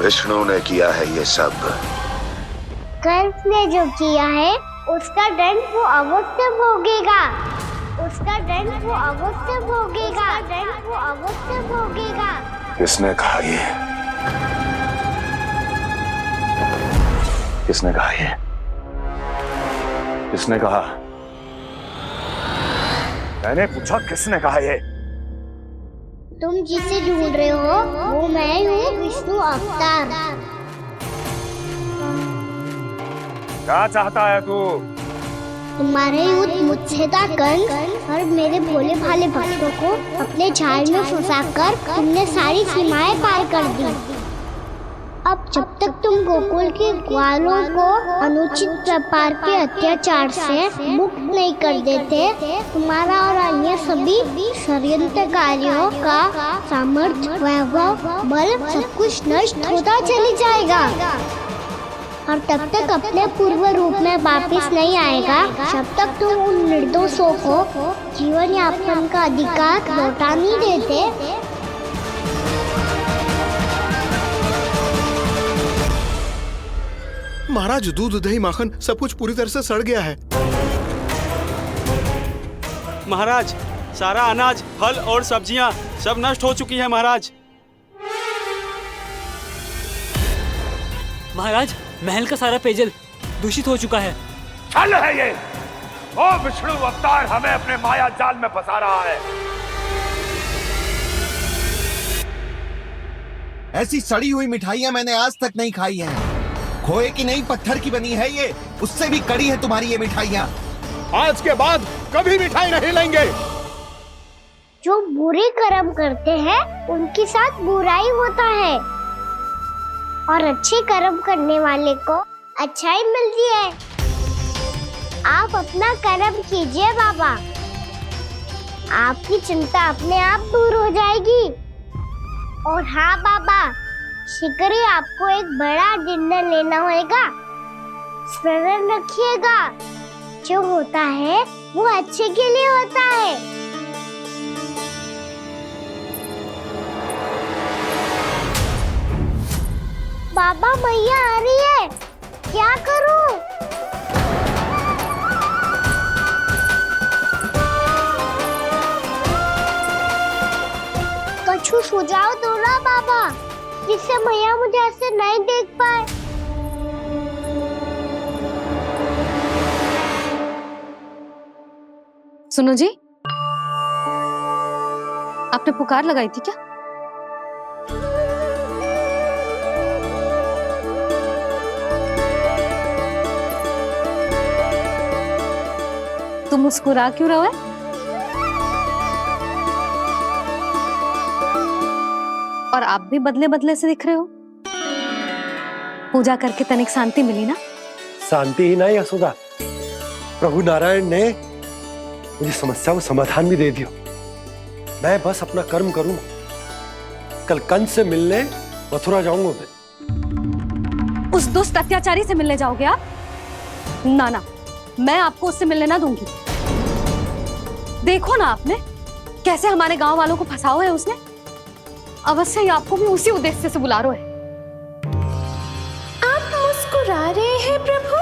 विष्णु ने किया है ये सब। कंस ने जो किया है उसका दंड वो अवश्य भोगेगा। उसका दंड वो अवश्य भोगेगा, दंड वो अवश्य भोगेगा। किसने कहा ये? किसने कहा ये? किसने कहा? मैंने पूछा किसने कहा ये? तुम जिसे ढूंढ रहे हो वो मैं हूँ, विष्णु अवतार। क्या चाहता है तू? तुम्हारे युद्ध मुच्छेदा कंस और मेरे भोले भाले भक्तों को अपने जाल में फंसाकर तुमने सारी सीमाएं पार कर दी। अब जब तक तुम गोकुल के ग्वालों को अनुचित प्रकार के अत्याचार से मुक्त नहीं कर देते, तुम्हारा और अन्य सभी षड्यंत्रकारियों का सामर्थ्य, वैभव, बल सब कुछ नष्ट होता चली जाएगा और तब तक अपने पूर्व रूप में वापस नहीं आएगा जब तक तुम उन निर्दोषों को जीवन यापन का अधिकार लौटा नहीं देते। महाराज, दूध, दही, माखन सब कुछ पूरी तरह से सड़ गया है। महाराज, सारा अनाज, फल और सब्जियां सब नष्ट हो चुकी हैं महाराज। महाराज, महल का सारा पेयजल दूषित हो चुका है। छल है ये। ओ विष्णु अवतार हमें अपने माया जाल में फंसा रहा है। ऐसी सड़ी हुई मिठाइयां मैंने आज तक नहीं खाई हैं। खोए की नहीं, पत्थर की बनी है ये, उससे भी कड़ी है तुम्हारी ये मिठाइयां। आज के बाद कभी मिठाई नहीं लेंगे। जो बुरे कर्म करते हैं उनके साथ बुराई होता है और अच्छे कर्म करने वाले को अच्छाई मिलती है। आप अपना कर्म कीजिए बाबा, आपकी चिंता अपने आप दूर हो जाएगी। और हाँ बाबा, शीघ्र ही आपको एक बड़ा निर्णय लेना होगा। स्मरण रखिएगा, जो होता है वो अच्छे के लिए होता है। बाबा, मैया आ रही है, क्या करूं? कुछ सुझाव दो ना बाबा, जिससे मैया मुझे ऐसे नहीं देख पाए। सुनो जी, आपने पुकार लगाई थी क्या? तुम मुस्कुरा क्यों रहे हो? और आप भी बदले बदले से दिख रहे हो। पूजा करके तनिक शांति मिली ना? शांति ही नहीं यशोदा, प्रभु नारायण ने मुझे समस्या को समाधान भी दे दिया। मैं बस अपना कर्म करूंगा। कल कंस से मिलने मथुरा जाऊंगा मैं। उस दुष्ट अत्याचारी से मिलने जाओगे आप? ना ना, मैं आपको उससे मिलने ना दूंगी। देखो ना आपने कैसे हमारे गांव वालों को फंसाओ है उसने। अवश्य ही आपको भी उसी उद्देश्य से बुला रहा है। आप मुस्कुरा रहे हैं प्रभु?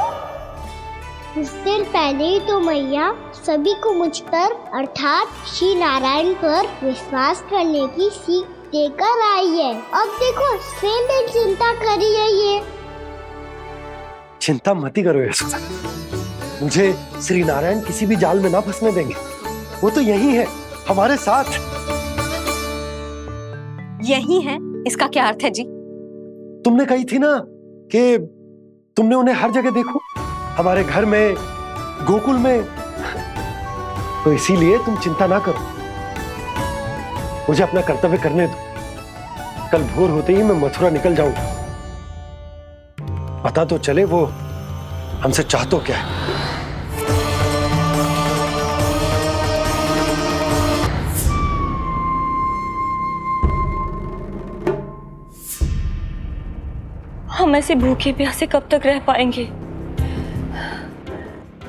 कुछ देर पहले ही तो मैया सभी को मुझ पर अर्थात श्री नारायण पर विश्वास करने की सीख देकर आई है। अब देखो स्वयं चिंता करी है ये। चिंता मत करो यशोदा, मुझे श्री नारायण किसी भी जाल में ना फंसने देंगे। वो तो यही है हमारे साथ। यही है, इसका क्या अर्थ है जी? तुमने कही थी ना कि तुमने उन्हें हर जगह देखो, हमारे घर में, गोकुल में, तो इसीलिए तुम चिंता ना करो। मुझे अपना कर्तव्य करने दो। कल भोर होते ही मैं मथुरा निकल जाऊंगा। पता तो चले वो हमसे चाहतो क्या है। हम ऐसे भूखे प्यासे कब तक रह पाएंगे?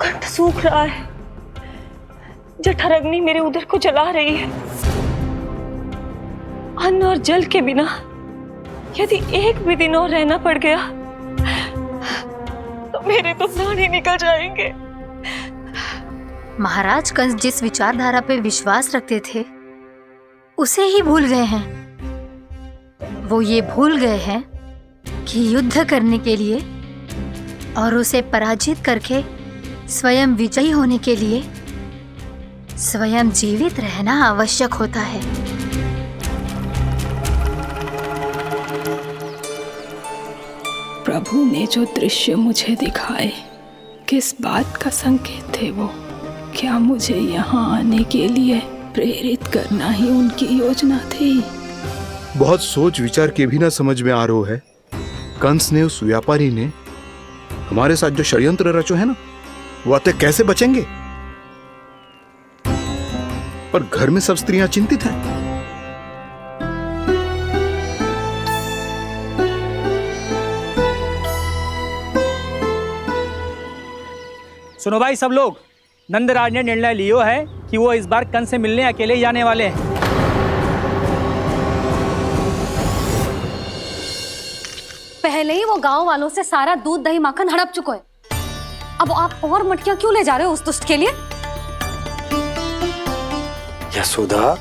कंठ सूख रहा है, जठराग्नि मेरे उदर को जला रही है। अन्न और जल के बिना यदि एक भी दिन और रहना पड़ गया तो मेरे तो प्राण ही निकल जाएंगे। महाराज कंस जिस विचारधारा पे विश्वास रखते थे उसे ही भूल गए हैं। वो ये भूल गए हैं कि युद्ध करने के लिए और उसे पराजित करके स्वयं विजयी होने के लिए स्वयं जीवित रहना आवश्यक होता है। प्रभु ने जो दृश्य मुझे दिखाए, किस बात का संकेत थे वो? क्या मुझे यहाँ आने के लिए प्रेरित करना ही उनकी योजना थी? बहुत सोच विचार के भी ना समझ में आ रहा है। कंस ने, उस व्यापारी ने हमारे साथ जो षड्यंत्र रचो है ना, वो आते कैसे बचेंगे? पर घर में सब स्त्रियां चिंतित हैं। सुनो भाई सब लोग, नंदराज ने निर्णय लियो है कि वो इस बार कंस से मिलने अकेले ही आने वाले हैं। पहले ही वो गांव वालों से सारा दूध दही माखन हड़प चुके हैं। अब आप और मटकियां क्यों ले जा रहे हो उस दुष्ट के लिए? यशोदा,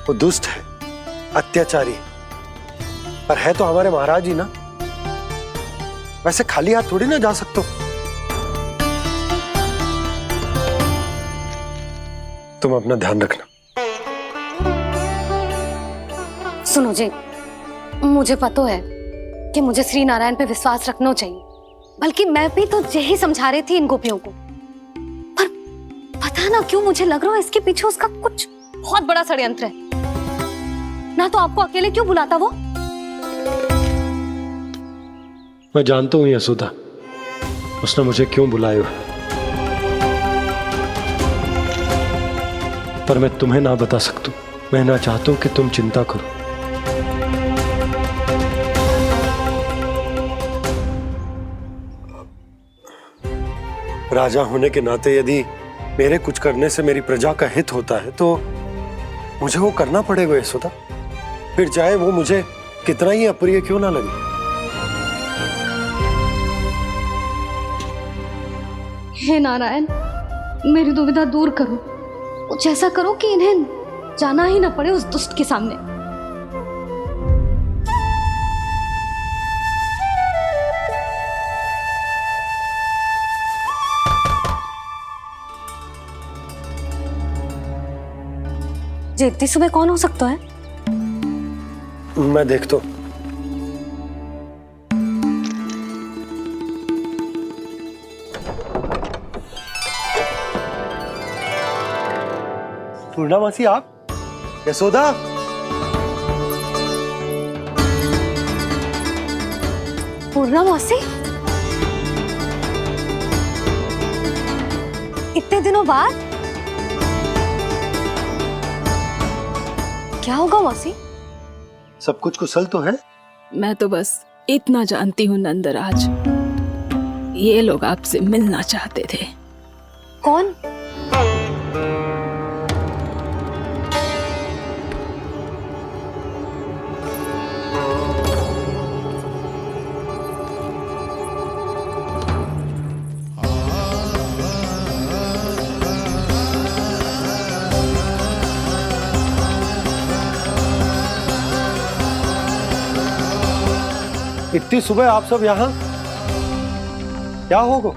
वो दुष्ट है, अत्याचारी, पर है तो हमारे महाराज ही ना। वैसे खाली हाथ थोड़ी ना जा सकते। तुम अपना ध्यान रखना। सुनो जी, मुझे पता है कि मुझे श्री नारायण पे विश्वास रखना चाहिए, बल्कि मैं भी तो यही समझा रही थी इन गोपियों को। पर पता ना क्यों मुझे लग रहा है इसके पीछे उसका कुछ बहुत बड़ा षड्यंत्र है। ना तो आपको अकेले क्यों बुलाता वो? मैं जानता हूं यशोदा, उसने मुझे क्यों बुलाया, पर मैं तुम्हें ना बता सकता। मैं ना चाहता हूं कि तुम चिंता करो। राजा होने के नाते यदि मेरे कुछ करने से मेरी प्रजा का हित होता है तो मुझे वो करना पड़ेगा यशोदा, फिर चाहे वो मुझे कितना ही अप्रिय क्यों ना लगे। हे नारायण, मेरी दुविधा दूर करो। कुछ ऐसा करो कि इन्हें जाना ही ना पड़े उस दुष्ट के सामने। जी इतनी सुबह कौन हो सकता है? मैं देखता हूं। पूर्णामासी, आप? यशोदा, पूर्णामासी, इतने दिनों बाद? क्या होगा मौसी? सब कुछ कुशल तो है? मैं तो बस इतना जानती हूँ नंदराज, ये लोग आपसे मिलना चाहते थे। कौन? इतनी सुबह आप सब यहाँ? क्या होगा?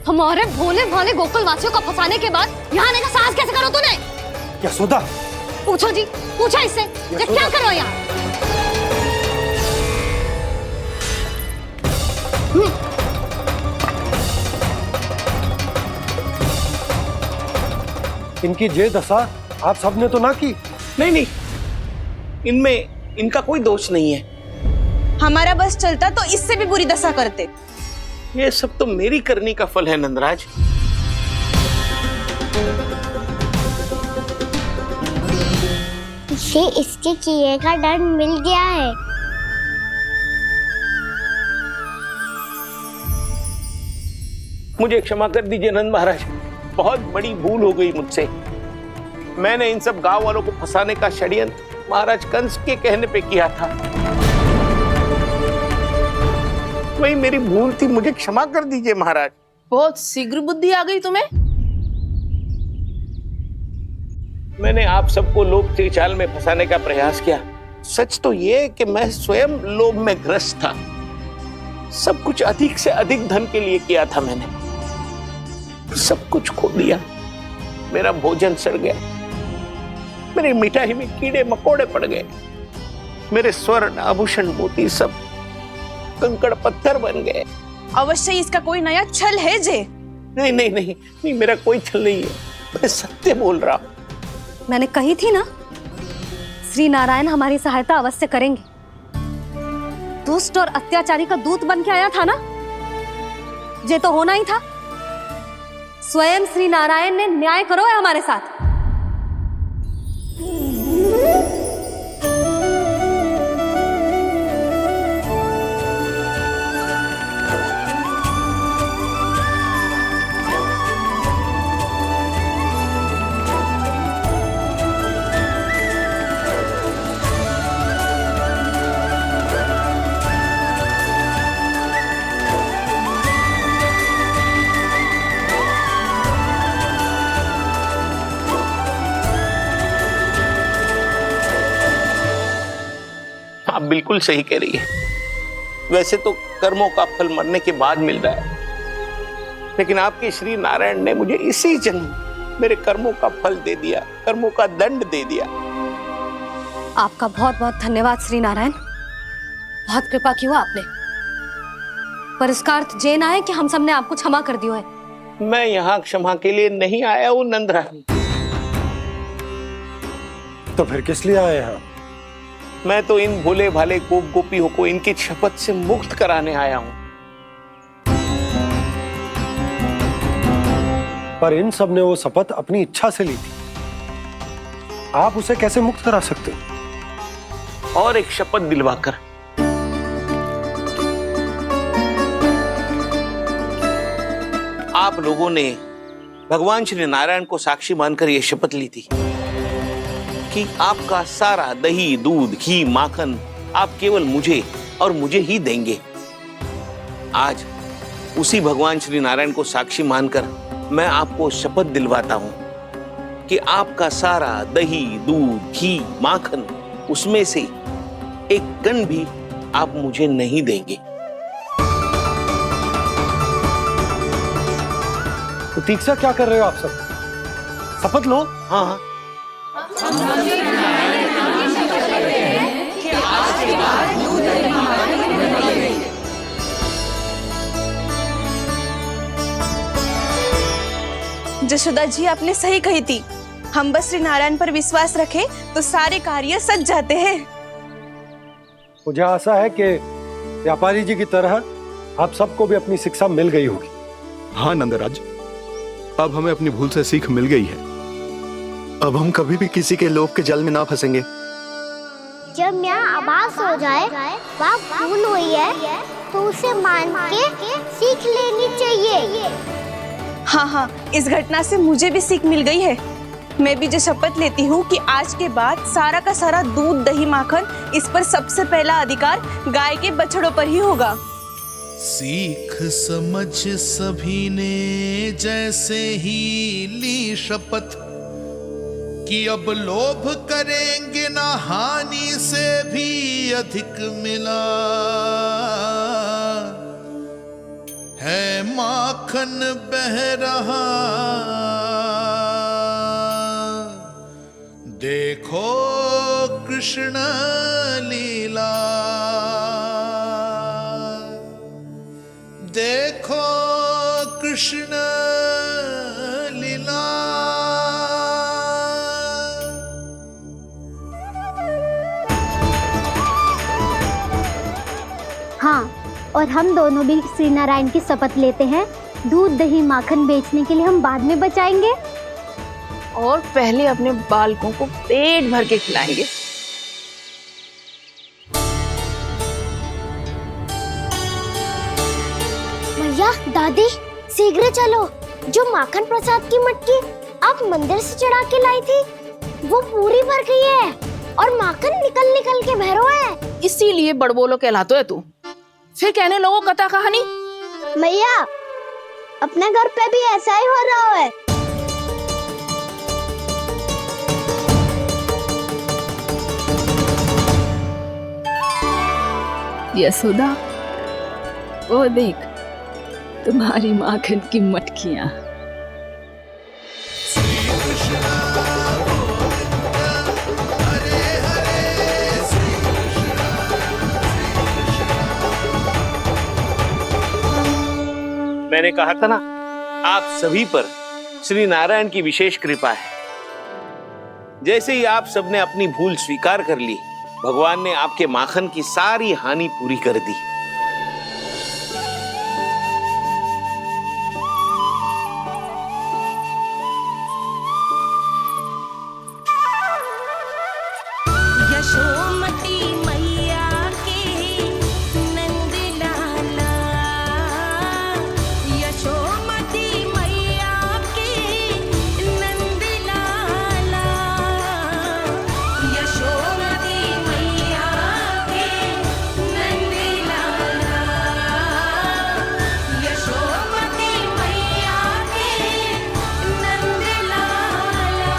हमारे भोले भाले गोकुल वासियों को फंसाने के बाद यहाँ आने का साहस कैसे करो तूने? यशोदा, पूछो जी, पूछो इससे, ये क्या करो यहाँ? इनकी ये दशा आप सबने तो ना की। नहीं नहीं, इनमें इनका कोई दोष नहीं है। हमारा बस चलता तो इससे भी बुरी दशा करते। ये सब तो मेरी करनी का फल है नंदराज। इसे इसके किए का दंड मिल गया है। मुझे क्षमा कर दीजिए नंद महाराज, बहुत बड़ी भूल हो गई मुझसे। मैंने इन सब गांव वालों को फंसाने का षड्यंत्र महाराज कंस के कहने पे किया था। वही मेरी भूल थी, मुझे क्षमा कर दीजिए महाराज। बहुत शीघ्र बुद्धि आ गई तुम्हें। मैंने आप सबको लोभ के जाल में फंसाने का प्रयास किया। सच तो ये कि मैं स्वयं लोभ में ग्रस्त था। सब कुछ अधिक से अधिक धन के लिए किया था मैंने। सब कुछ खो दिया। मेरा भोजन सड़ गया, मेरी मिठाई में कीड़े मकोड़े पड़ गए, मेरे स्वर्ण आभूषण मोती सब कंकड़ पत्थर बन गए। अवश्य इसका कोई नया छल है जे। नहीं नहीं नहीं नहीं, मेरा कोई छल नहीं है, मैं सत्य बोल रहा हूं। मैंने कही थी ना, श्री नारायण हमारी सहायता अवश्य करेंगे। दुष्ट और अत्याचारी का दूत बन के आया था ना, ये तो होना ही था। स्वयं श्री नारायण ने न्याय करो है हमारे साथ। आप बिल्कुल सही कह रही है। वैसे तो कर्मों का फल मरने के बाद मिल रहा है, लेकिन आपके श्री नारायण ने मुझे इसी जन्म मेरे कर्मों का फल दे दिया, कर्मों का दंड दे दिया। आपका बहुत बहुत धन्यवाद श्री नारायण, बहुत कृपा की हो आपने। पर इसका अर्थ ये ना है कि हम सब ने आपको क्षमा कर दिया है। मैं यहाँ क्षमा के लिए नहीं आया हूँ नंदरानी। तो फिर किस लिए आए हैं? मैं तो इन भोले भाले गोप गोपियों को इनकी शपथ से मुक्त कराने आया हूं। पर इन सब ने वो शपथ अपनी इच्छा से ली थी, आप उसे कैसे मुक्त करा सकते? और एक शपथ दिलवाकर। आप लोगों ने भगवान श्री नारायण को साक्षी मानकर यह शपथ ली थी कि आपका सारा दही, दूध, घी, माखन आप केवल मुझे और मुझे ही देंगे। आज उसी भगवान श्री नारायण को साक्षी मानकर मैं आपको शपथ दिलवाता हूं कि आपका सारा दही, दूध, घी, माखन उसमें से एक कण भी आप मुझे नहीं देंगे। तो तीक्षा क्या कर रहे हो आप सब? शपथ लो। हाँ हाँ। जशोदा जी आपने सही कही थी, हम बस श्री नारायण पर विश्वास रखें तो सारे कार्य सच जाते हैं। मुझे आशा है कि व्यापारी जी की तरह आप सबको भी अपनी शिक्षा मिल गई होगी। हाँ नंदराज, अब हमें अपनी भूल से सीख मिल गई है। अब हम कभी भी किसी के लोभ के जल में ना फंसेंगे। जब यहाँ आभास हो जाए वहाँ भूल हुई है तो उसे मान के सीख लेनी चाहिए। हाँ हाँ, इस घटना से मुझे भी सीख मिल गई है। मैं भी जो शपथ लेती हूँ कि आज के बाद सारा का सारा दूध, दही, माखन इस पर सबसे पहला अधिकार गाय के बछड़ों पर ही होगा। सीख समझ सभी ने जैसे ही ली शपथ कि अब लोभ करेंगे ना हानि से भी अधिक मिला है, माखन बह रहा देखो कृष्ण लीला, देखो कृष्ण लीला। हाँ, और हम दोनों भी श्री नारायण की शपथ लेते हैं, दूध, दही, माखन बेचने के लिए हम बाद में बचाएंगे और पहले अपने बालकों को पेट भर के खिलाएंगे। दादी शीघ्र चलो, जो माखन प्रसाद की मटकी आप मंदिर से चढ़ा के लाई थी वो पूरी भर गई है और माखन निकल निकल के भरो है। इसीलिए बड़बोलो कहलाते है तू। फिर कहने लोगों कथा कहानी। मैया अपने घर पे भी ऐसा ही हो रहा है। यशोदा, वो देख तुम्हारी माखन की मटकियां। मैंने कहा था ना, आप सभी पर श्री नारायण की विशेष कृपा है। जैसे ही आप सबने अपनी भूल स्वीकार कर ली, भगवान ने आपके माखन की सारी हानि पूरी कर दी। यशोमती मैया के नंद लाला, यशोमती मैया के नंद लाला, यशोमती मैया के नंद लाला, यशोमती मैया के नंद लाला।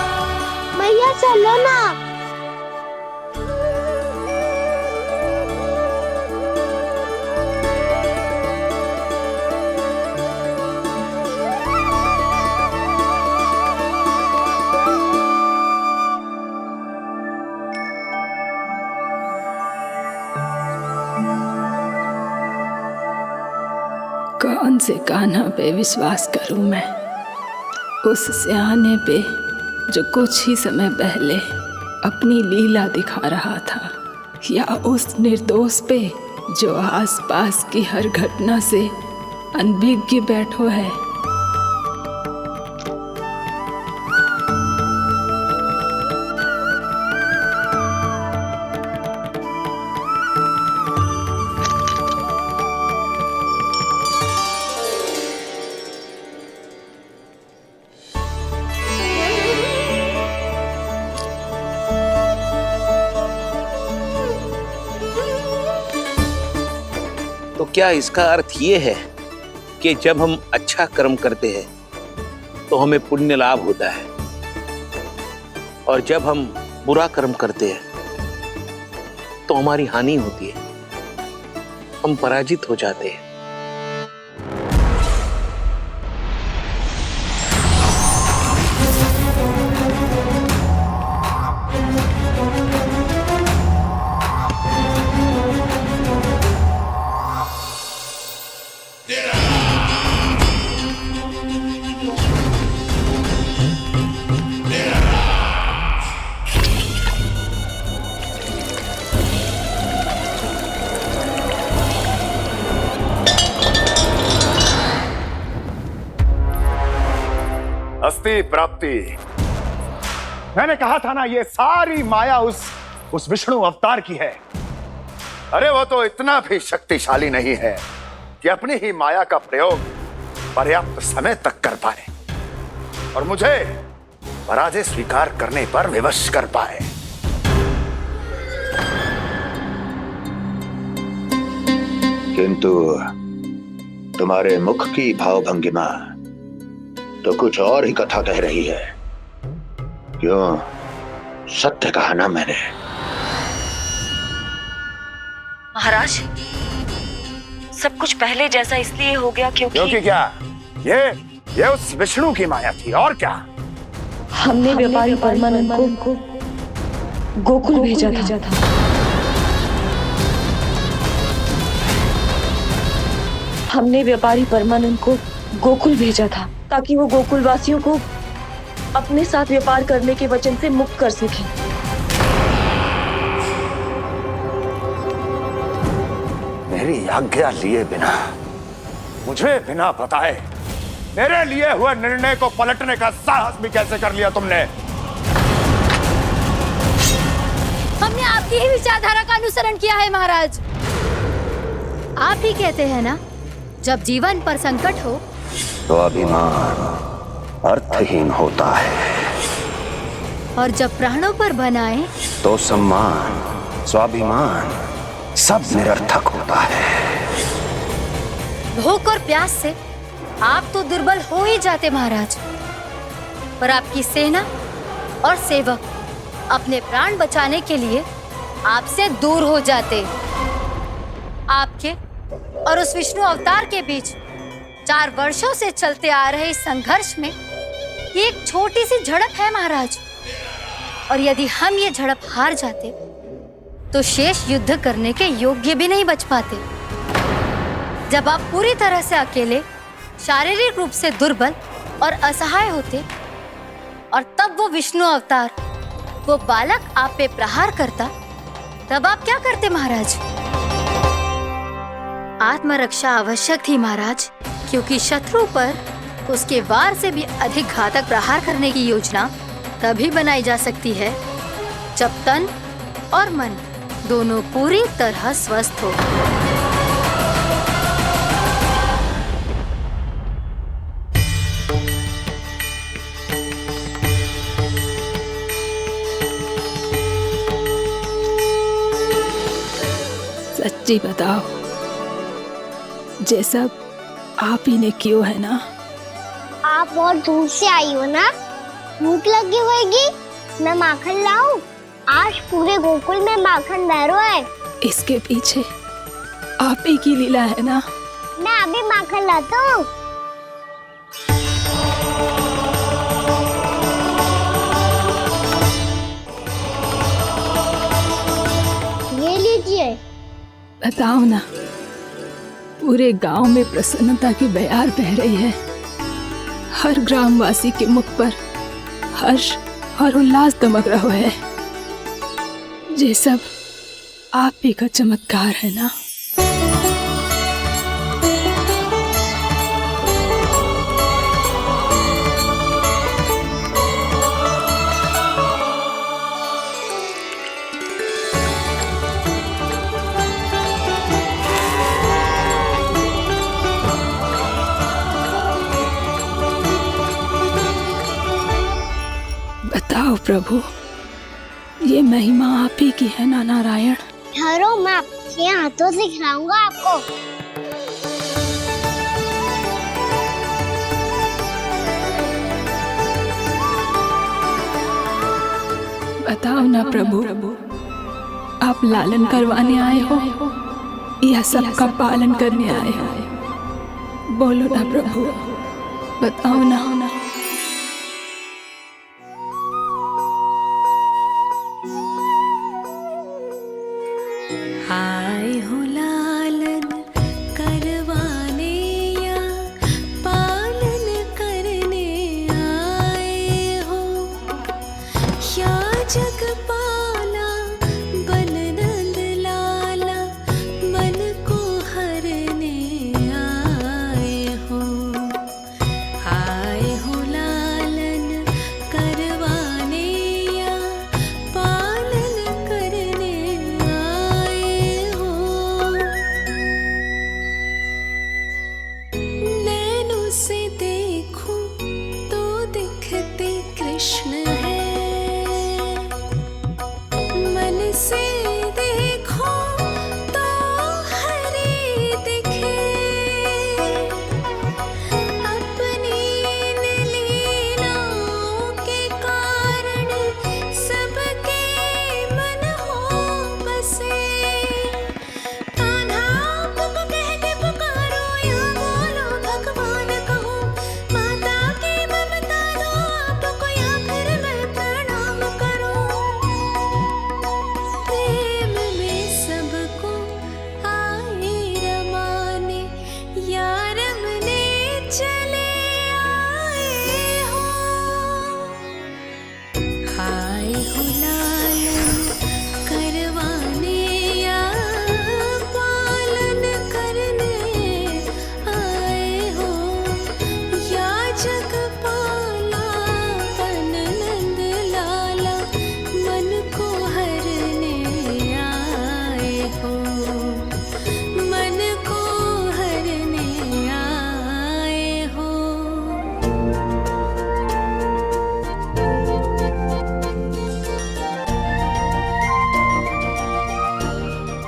मैया चलो ना। कौन से कान्हा पे विश्वास करूं मैं? उस सियाने पे जो कुछ ही समय पहले अपनी लीला दिखा रहा था, या उस निर्दोष पे जो आसपास की हर घटना से अनभिज्ञ बैठो है? तो क्या इसका अर्थ ये है कि जब हम अच्छा कर्म करते हैं तो हमें पुण्य लाभ होता है, और जब हम बुरा कर्म करते हैं तो हमारी हानि होती है, हम पराजित हो जाते हैं? अस्ति प्राप्ति। मैंने कहा था ना, ये सारी माया उस विष्णु अवतार की है। अरे वो तो इतना भी शक्तिशाली नहीं है कि अपनी ही माया का प्रयोग पर्याप्त समय तक कर पाए और मुझे पराजय स्वीकार करने पर विवश कर पाए। किंतु तुम्हारे मुख की भावभंगिमा तो कुछ और ही कथा कह रही है। क्यों? सत्य कहा ना मैंने। महाराज, सब कुछ पहले जैसा इसलिए हो गया क्योंकि क्या? ये उस विष्णु की माया थी, और क्या? हमने व्यापारी परमानंद को गोकुल भेजा था। हमने व्यापारी परमानंद को गोकुल भेजा था ताकि वो गोकुल वासियों को अपने साथ व्यापार करने के वचन से मुक्त कर सके। मेरी आज्ञा लिए बिना, मुझे बिना बताए मेरे लिए हुए निर्णय को पलटने का साहस भी कैसे कर लिया तुमने? हमने आपकी ही विचारधारा का अनुसरण किया है महाराज। आप ही कहते हैं ना जब जीवन पर संकट हो तो अभिमान अर्थहीन होता है, और जब प्राणों पर बनाए तो सम्मान स्वाभिमान सब निरर्थक होता है। भूख और प्यास से आप तो दुर्बल हो ही जाते महाराज, पर आपकी सेना और सेवक अपने प्राण बचाने के लिए आपसे दूर हो जाते। आपके और उस विष्णु अवतार के बीच 4 वर्षों से चलते आ रहे इस संघर्ष में ये एक छोटी सी झड़प है महाराज, और यदि हम ये झड़प हार जाते तो शेष युद्ध करने के योग्य भी नहीं बच पाते। जब आप पूरी तरह से अकेले, शारीरिक रूप से दुर्बल और असहाय होते, और तब वो विष्णु अवतार, वो बालक आप पे प्रहार करता, तब आप क्या करते महाराज? आत्मरक्षा आवश्यक थी महाराज, क्योंकि शत्रु पर उसके वार से भी अधिक घातक प्रहार करने की योजना तभी बनाई जा सकती है जब तन और मन दोनों पूरी तरह स्वस्थ हो। सच्ची बताओ, ये सब आप ही ने क्यों है ना? आप बहुत दूर से आई हो ना, भूख लगी होगी। मैं माखन लाऊं? आज पूरे गोकुल में माखन बह रहा है। इसके पीछे आप ही की लीला है ना? मैं अभी माखन लाता हूँ। ये लीजिए। बताओ ना, पूरे गांव में प्रसन्नता की बयार बह रही है। हर ग्रामवासी के मुख पर हर्ष और उल्लास दमक रहा है। ये सब आप ही का चमत्कार है ना? बताओ प्रभु, ये महिमा आप ही की है ना नारायण? ठहरो, मैं आपके हाथों से खिलाऊंगा आपको। बताओ ना प्रभु, आप लालन करवाने आए हो या सबका पालन करने आए हो? बोलो ना प्रभु, बताओ ना। आए हो लालन करवाने या पालन करने आए हो, या जगपाला बन नंद लाला मन को हरने आए हो। आए हो लालन करवाने या पालन करने आए हो।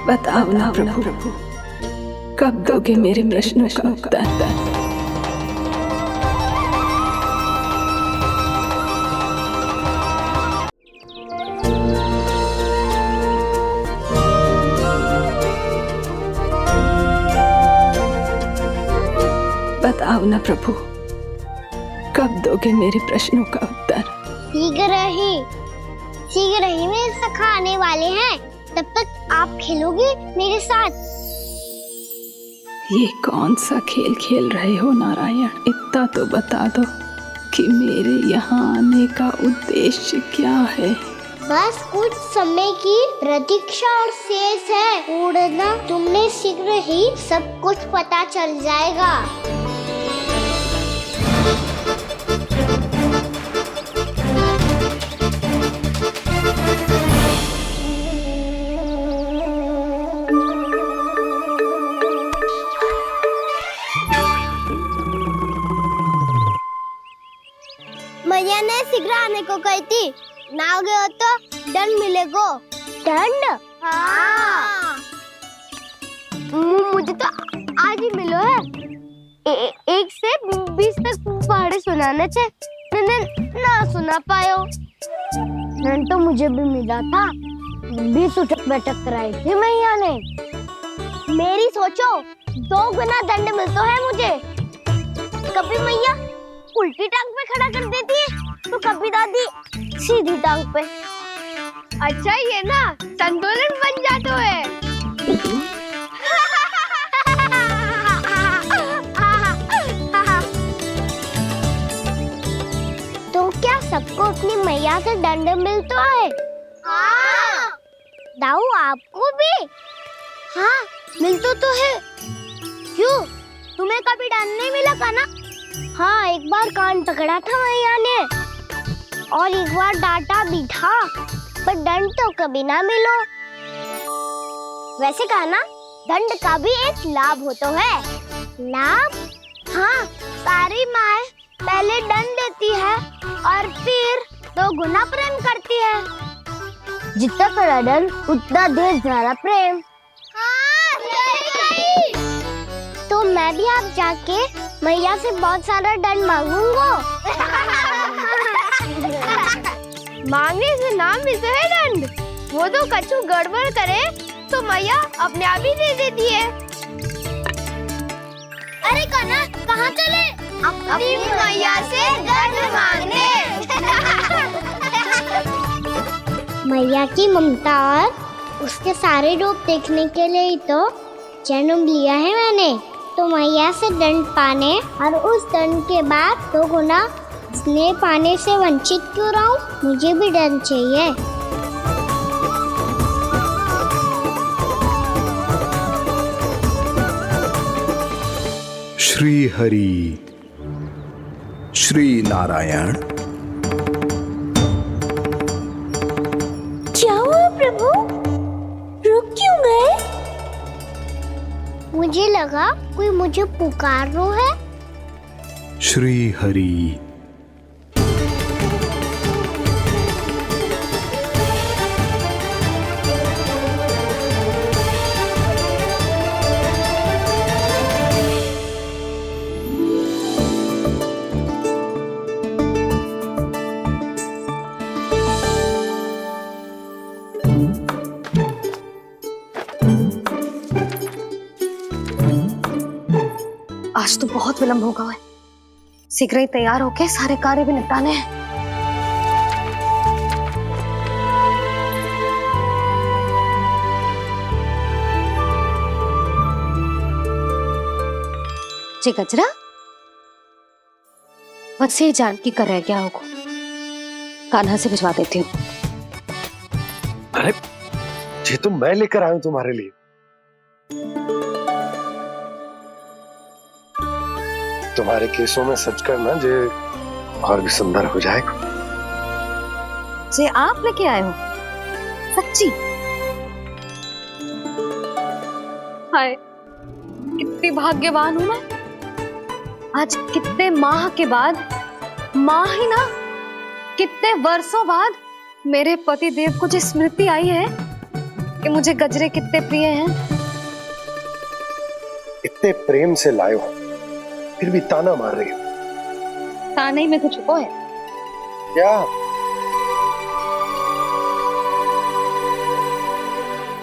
बताओ ना प्रभु, कब दोगे मेरे प्रश्नों का उत्तर? बताओ ना प्रभु, कब दोगे मेरे प्रश्नों का उत्तर? शीघ्र ही मेरे सखा आने वाले हैं। तब तक आप खेलोगे मेरे साथ। ये कौन सा खेल खेल रहे हो नारायण? इतना तो बता दो कि मेरे यहाँ आने का उद्देश्य क्या है? बस कुछ समय की प्रतीक्षा और शेष है। उड़ना तुमने शीघ्र ही सब कुछ पता चल जाएगा। मैया ने शीघ्र आने को कही थी, ना आओगे हो तो दंड मिलेगा। दंड? हाँ। मुझे तो आज ही मिलो है। 1 से 20 तक पहाड़े सुनाने थे, ना सुना पायो। दंड तो मुझे भी मिला था, 20 उठक बैठक कराई थी मैया ने। मेरी सोचो, 2 गुना दंड मिलता है मुझे। कभी मैया उल्टी टांग पे खड़ा कर देती है, तो कभी दादी सीधी टांग पे। अच्छा ये ना संतुलन बन जाता है। तो क्या सबको अपनी मैया से दंड मिलता है? हाँ। दाऊ आपको भी? हाँ मिलता तो है। क्यों, तुम्हें कभी दंड नहीं मिला का ना? हाँ, एक बार कान पकड़ा था मैया ने और एक बार डांटा भी था, पर दंड तो कभी ना मिलो। वैसे कहा ना, दंड का भी एक लाभ होता है। लाभ? हाँ, सारी माँ पहले दंड देती है और फिर 2 गुना प्रेम करती है। जितना बड़ा दंड उतना ढेर सारा प्रेम। हाँ, सही। तो मैं भी आप जाके मैया से बहुत सारा दंड मांगूंगा। मांगने से ना मिलता है दंड, वो तो कछु गड़बड़ करे तो मैया अपने आप ही दे देती है। अरे कना, कहाँ चले? अपनी मैया से दंड मांगने। मैया की ममता और उसके सारे रूप देखने के लिए ही तो जन्म लिया है मैंने। तो मैया से दंड पाने और उस दंड के बाद 2 गुना स्नेह पाने से वंचित क्यों रहूं? मुझे भी दंड चाहिए। श्री हरि, श्री नारायण। क्या हुआ प्रभु? रुक क्यों गए? मुझे लगा कोई मुझे पुकार रहा है। श्री हरि। आज तो बहुत विलंब होगा है। शीघ्र ही तैयार होके सारे कार्य भी निपटाने हैं। जी गजरा, बस ये जानकी कर रह गया होगा, कान्हा से भिजवा देती हूँ। अरे ये तो मैं लेकर आया हूं तुम्हारे लिए। तुम्हारे केसों में सच करना जे और भी सुंदर हो जाएगा। जे आप लेके आए हो? सच्ची? हाय, कितनी भाग्यवान हूं मैं। आज कितने माह के बाद, माह ही ना, कितने वर्षों बाद मेरे पति देव को जो स्मृति आई है कि मुझे गजरे कितने प्रिय हैं। इतने प्रेम से लाए हो, फिर भी ताना मार रही हो। ताने ही में कुछ छुपो है क्या?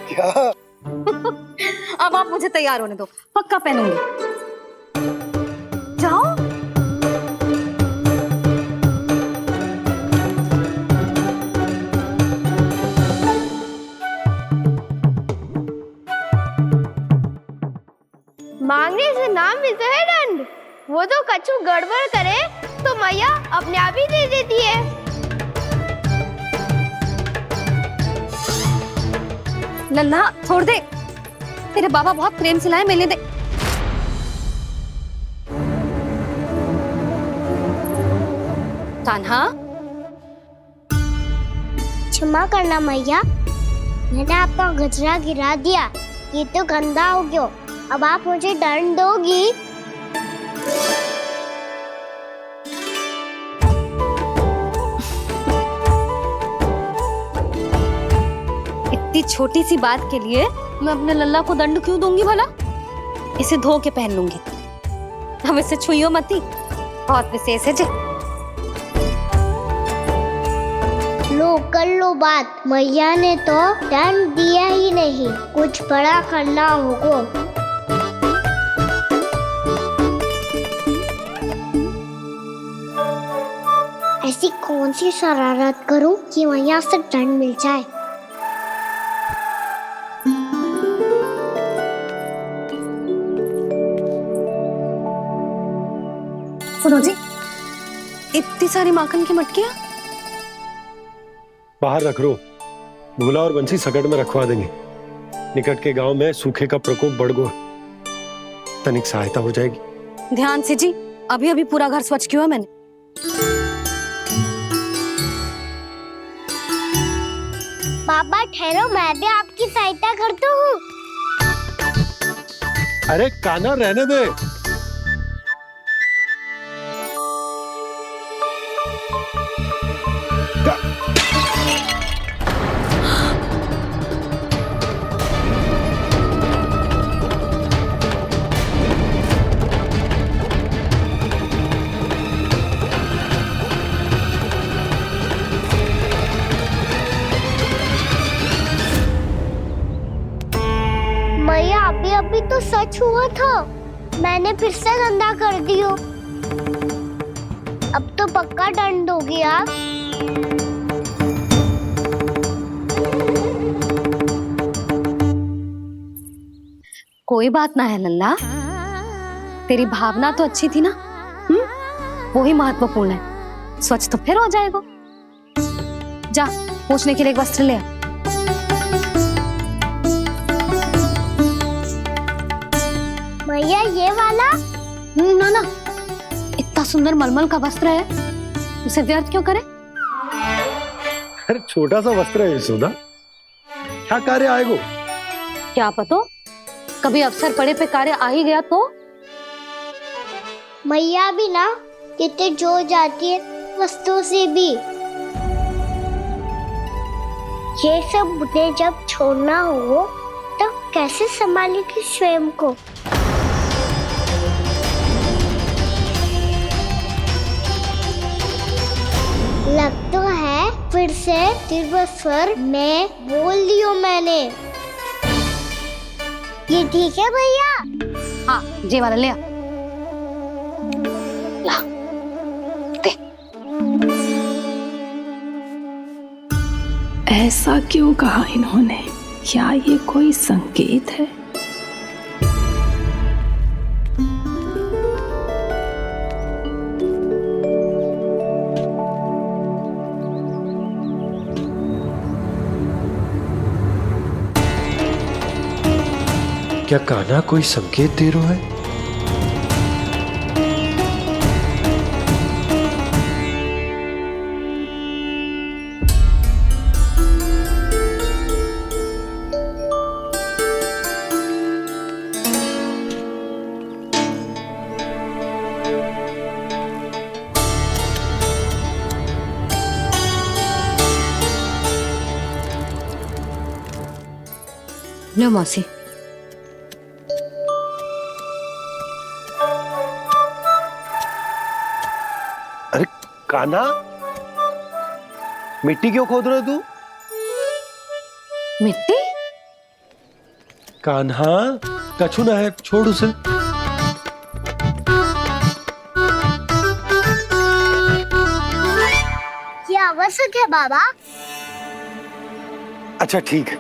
क्या? अब आप मुझे तैयार होने दो, पक्का पहनूंगी। जाओ। मांगने से नाम मिलता है दंड। वो तो कछु गड़बड़ करे तो मैया अपने आप ही दे देती है। लल्ला छोड़ दे, तेरे बाबा बहुत प्रेम से लाए, मिलने दे। कान्हा, क्षमा करना मैया, मैंने आपका गजरा गिरा दिया। ये तो गंदा हो गया। अब आप मुझे दंड दोगी? इतनी छोटी सी बात के लिए मैं अपने लल्ला को दंड क्यों दूंगी भला? इसे धो के पहन लूंगी। अब इसे छुइयो मती, बहुत विशेष है जी। लो कर लो बात, मैया ने तो दंड दिया ही नहीं, कुछ बड़ा करना होगा। ऐसी कौन सी शरारत करूं कि मैया से दंड मिल जाए? सुनो जी, इतनी सारी माखन की मटकियां बाहर रख रो, भूला और बंसी सकड़ में रखवा देंगे। निकट के गांव में सूखे का प्रकोप बढ़ गया, तनिक सहायता हो जाएगी। ध्यान से जी, अभी अभी पूरा घर स्वच्छ किया मैंने। पापा ठहरो, मैं भी आपकी सहायता करता हूँ। अरे कान्हा रहने दे। मैया अभी तो सच हुआ था, मैंने फिर से गंदा कर दियो। अब तो पक्का दंड दोगी आप। कोई बात ना है लल्ला, तेरी भावना तो अच्छी थी ना, वही महत्वपूर्ण है। स्वच्छ तो फिर हो जाएगा। जा, पूछने के लिए एक वस्त्र ले आ। भैया ये वाला? ना ना, इतना सुंदर मलमल का वस्त्र है, उसे व्यर्थ क्यों करे? अरे छोटा सा वस्त्र है यशोदा, क्या कार्य आएगा? क्या पता, कभी अवसर पड़े पे कार्य आ ही गया तो? मैया भी ना कितने जो जाती है वस्तुओं से भी। ये सब मुझे जब छोड़ना हो तो कैसे संभालेगी स्वयं को? लग तो है फिर से तिरस्वर में बोल दियो मैंने। ये ठीक है भैया? हाँ, ये वाला ले आ। ला, दे। ऐसा क्यों कहा इन्होंने? क्या ये कोई संकेत है? क्या कान्हा कोई संकेत दे रहा है? लो मौसी। अरे कान्हा, मिट्टी क्यों खोद रहे हो तू? मिट्टी? कान्हा, कछु ना है, छोड़ उसे। ये आवश्यक है बाबा। अच्छा ठीक है,